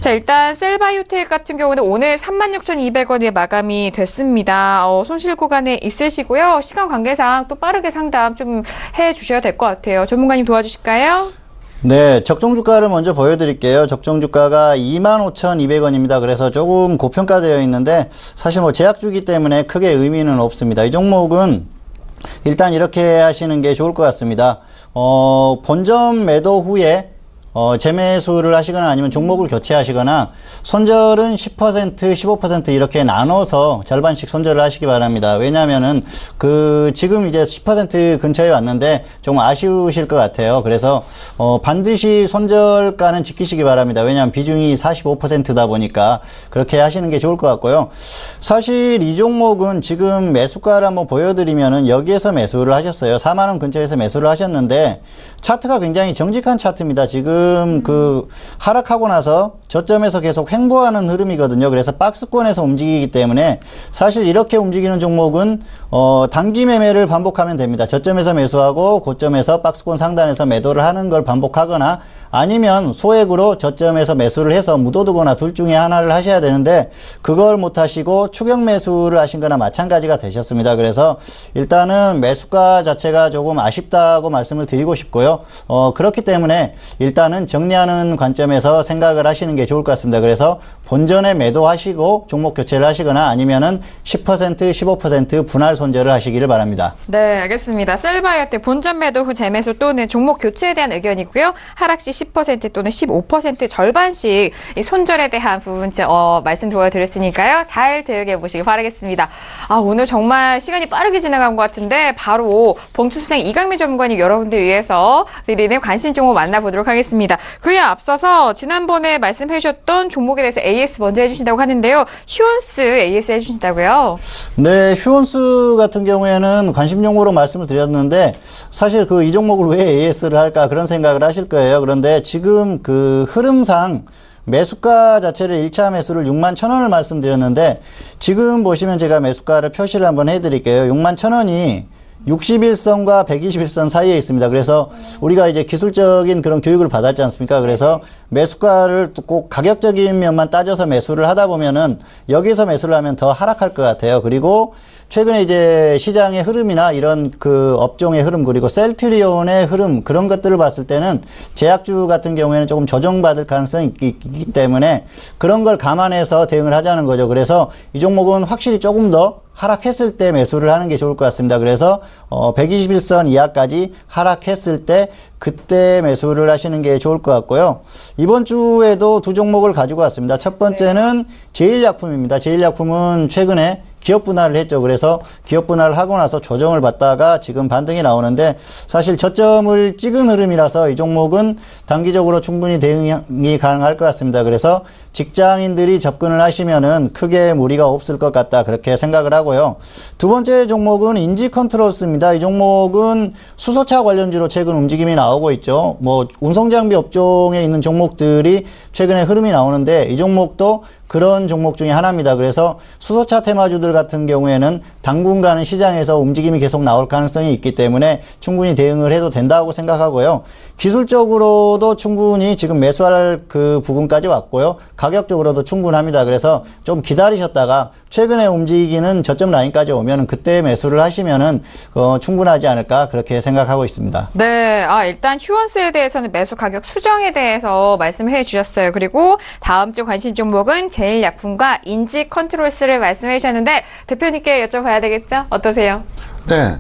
자, 일단 셀바이오텍 같은 경우는 오늘 36,200원에 마감이 됐습니다. 손실 구간에 있으시고요. 시간 관계상 또 빠르게 상담 좀 해주셔야 될 것 같아요. 전문가님 도와주실까요? 네, 적정 주가를 먼저 보여드릴게요. 적정 주가가 25,200원입니다. 그래서 조금 고평가되어 있는데 사실 뭐 제약주기 때문에 크게 의미는 없습니다. 이 종목은 일단 이렇게 하시는 게 좋을 것 같습니다. 본전 매도 후에 재매수를 하시거나 아니면 종목을 교체하시거나 손절은 10%, 15% 이렇게 나눠서 절반씩 손절을 하시기 바랍니다. 왜냐하면은 지금 이제 10% 근처에 왔는데 좀 아쉬우실 것 같아요. 그래서 반드시 손절가는 지키시기 바랍니다. 왜냐하면 비중이 45%다 보니까 그렇게 하시는 게 좋을 것 같고요. 사실 이 종목은 지금 매수가를 한번 보여드리면은 여기에서 매수를 하셨어요. 4만 원 근처에서 매수를 하셨는데 차트가 굉장히 정직한 차트입니다. 지금 그 하락하고 나서 저점에서 계속 횡보하는 흐름이거든요. 그래서 박스권에서 움직이기 때문에 사실 이렇게 움직이는 종목은 단기 매매를 반복하면 됩니다. 저점에서 매수하고 고점에서 박스권 상단에서 매도를 하는 걸 반복하거나 아니면 소액으로 저점에서 매수를 해서 묻어두거나 둘 중에 하나를 하셔야 되는데 그걸 못 하시고 추격 매수를 하신 거나 마찬가지가 되셨습니다. 그래서 일단은 매수가 자체가 조금 아쉽다고 말씀을 드리고 싶고요. 그렇기 때문에 일단은 정리하는 관점에서 생각을 하시는 게 좋을 것 같습니다. 그래서 본전에 매도하시고 종목 교체를 하시거나 아니면은 10%, 15% 분할 손절을 하시기를 바랍니다. 네, 알겠습니다. 셀바이어텍 본전 매도 후 재매수 또는 종목 교체에 대한 의견이고요. 하락 시 10% 또는 15% 절반씩 이 손절에 대한 부분 말씀 도와드렸으니까요. 잘 대응해 보시기 바라겠습니다. 오늘 정말 시간이 빠르게 지나간 것 같은데 바로 봉투수생 이강민 전문가님 여러분들 위해서 드리는 관심 종목 만나보도록 하겠습니다. 그에 앞서서 지난번에 말씀해 주셨던 종목에 대해서 AS 먼저 해주신다고 하는데요. 휴원스 AS 해주신다고요? 네, 휴원스 같은 경우에는 관심 종목으로 말씀을 드렸는데 사실 이 종목을 왜 AS를 할까 그런 생각을 하실 거예요. 그런데 지금 그 흐름상 매수가 자체를 1차 매수를 61,000원을 말씀드렸는데 지금 보시면 제가 매수가를 표시를 한번 해드릴게요. 61,000원이 61선과 121선 사이에 있습니다. 그래서 우리가 이제 기술적인 그런 교육을 받았지 않습니까? 그래서 매수가를 꼭 가격적인 면만 따져서 매수를 하다 보면은 여기서 매수를 하면 더 하락할 것 같아요. 그리고 최근에 이제 시장의 흐름이나 이런 그 업종의 흐름 그리고 셀트리온의 흐름 그런 것들을 봤을 때는 제약주 같은 경우에는 조금 조정받을 가능성이 있기 때문에 그런 걸 감안해서 대응을 하자는 거죠. 그래서 이 종목은 확실히 조금 더 하락했을 때 매수를 하는 게 좋을 것 같습니다. 그래서 121선 이하까지 하락했을 때 그때 매수를 하시는 게 좋을 것 같고요. 이번 주에도 두 종목을 가지고 왔습니다. 첫 번째는 제일약품입니다. 제일약품은 최근에 기업 분할을 했죠. 그래서 기업 분할을 하고 나서 조정을 받다가 지금 반등이 나오는데 사실 저점을 찍은 흐름이라서 이 종목은 단기적으로 충분히 대응이 가능할 것 같습니다. 그래서 직장인들이 접근을 하시면은 크게 무리가 없을 것 같다 그렇게 생각을 하고요. 두 번째 종목은 인지컨트롤스입니다. 이 종목은 수소차 관련주로 최근 움직임이 나오고 있죠. 뭐 운송장비 업종에 있는 종목들이 최근에 흐름이 나오는데 이 종목도 그런 종목 중에 하나입니다. 그래서 수소차 테마주들 같은 경우에는 당분간은 시장에서 움직임이 계속 나올 가능성이 있기 때문에 충분히 대응을 해도 된다고 생각하고요. 기술적으로도 충분히 지금 매수할 그 부분까지 왔고요. 가격적으로도 충분합니다. 그래서 좀 기다리셨다가 최근에 움직이는 저점 라인까지 오면 그때 매수를 하시면은 충분하지 않을까 그렇게 생각하고 있습니다. 네, 일단 휴원스에 대해서는 매수 가격 수정에 대해서 말씀해 주셨어요. 그리고 다음 주 관심 종목은 제일약품과 인지컨트롤스를 말씀해 주셨는데 대표님께 여쭤봐야 되겠죠? 어떠세요? 네,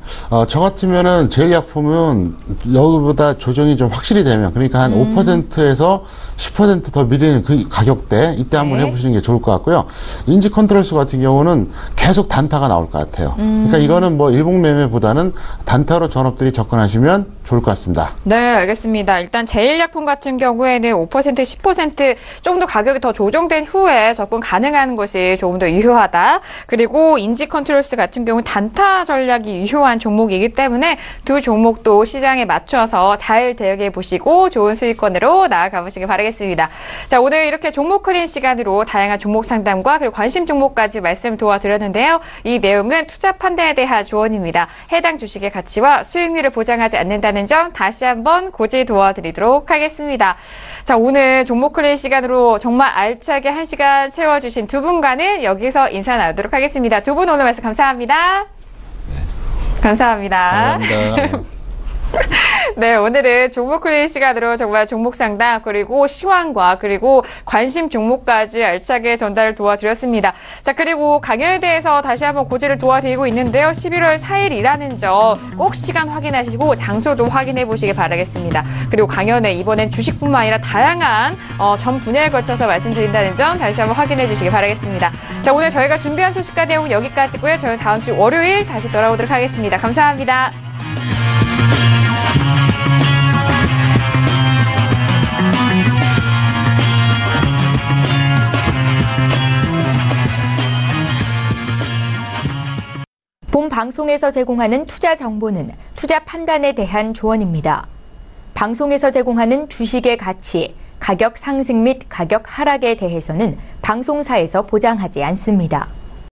저 같으면은 제일약품은 여기보다 조정이 좀 확실히 되면 그러니까 한 5%에서 10% 더 밀리는 그 가격대 이때 한번 해보시는 게 좋을 것 같고요. 인지컨트롤스 같은 경우는 계속 단타가 나올 것 같아요. 그러니까 이거는 뭐 일봉 매매보다는 단타로 전업들이 접근하시면 좋을 것 같습니다. 네, 알겠습니다. 일단 제일약품 같은 경우에는 5%, 10% 조금 더 가격이 더 조정된 후에 접근 가능한 것이 조금 더 유효하다. 그리고 인지컨트롤스 같은 경우는 단타 전략이 유효한 종목이기 때문에 두 종목도 시장에 맞춰서 잘 대응해 보시고 좋은 수익권으로 나아가 보시길 바라겠습니다. 자, 오늘 이렇게 종목 클린 시간으로 다양한 종목 상담과 그리고 관심 종목까지 말씀 도와드렸는데요. 이 내용은 투자 판단에 대한 조언입니다. 해당 주식의 가치와 수익률을 보장하지 않는다는 점 다시 한번 고지 도와드리도록 하겠습니다. 자, 오늘 종목 클린 시간으로 정말 알차게 1시간 채워주신 두 분과는 여기서 인사 나누도록 하겠습니다. 두 분 오늘 말씀 감사합니다. 감사합니다. 감사합니다. 네, 오늘은 종목 클린 시간으로 정말 종목 상담 그리고 시황과 그리고 관심 종목까지 알차게 전달을 도와드렸습니다. 자, 그리고 강연에 대해서 다시 한번 고지를 도와드리고 있는데요. 11월 4일이라는 점 꼭 시간 확인하시고 장소도 확인해 보시기 바라겠습니다. 그리고 강연에 이번엔 주식뿐만 아니라 다양한 전 분야에 걸쳐서 말씀드린다는 점 다시 한번 확인해 주시기 바라겠습니다. 자, 오늘 저희가 준비한 소식과 내용은 여기까지고요. 저희는 다음 주 월요일 다시 돌아오도록 하겠습니다. 감사합니다. 방송에서 제공하는 투자 정보는 투자 판단에 대한 조언입니다. 방송에서 제공하는 주식의 가치, 가격 상승 및 가격 하락에 대해서는 방송사에서 보장하지 않습니다.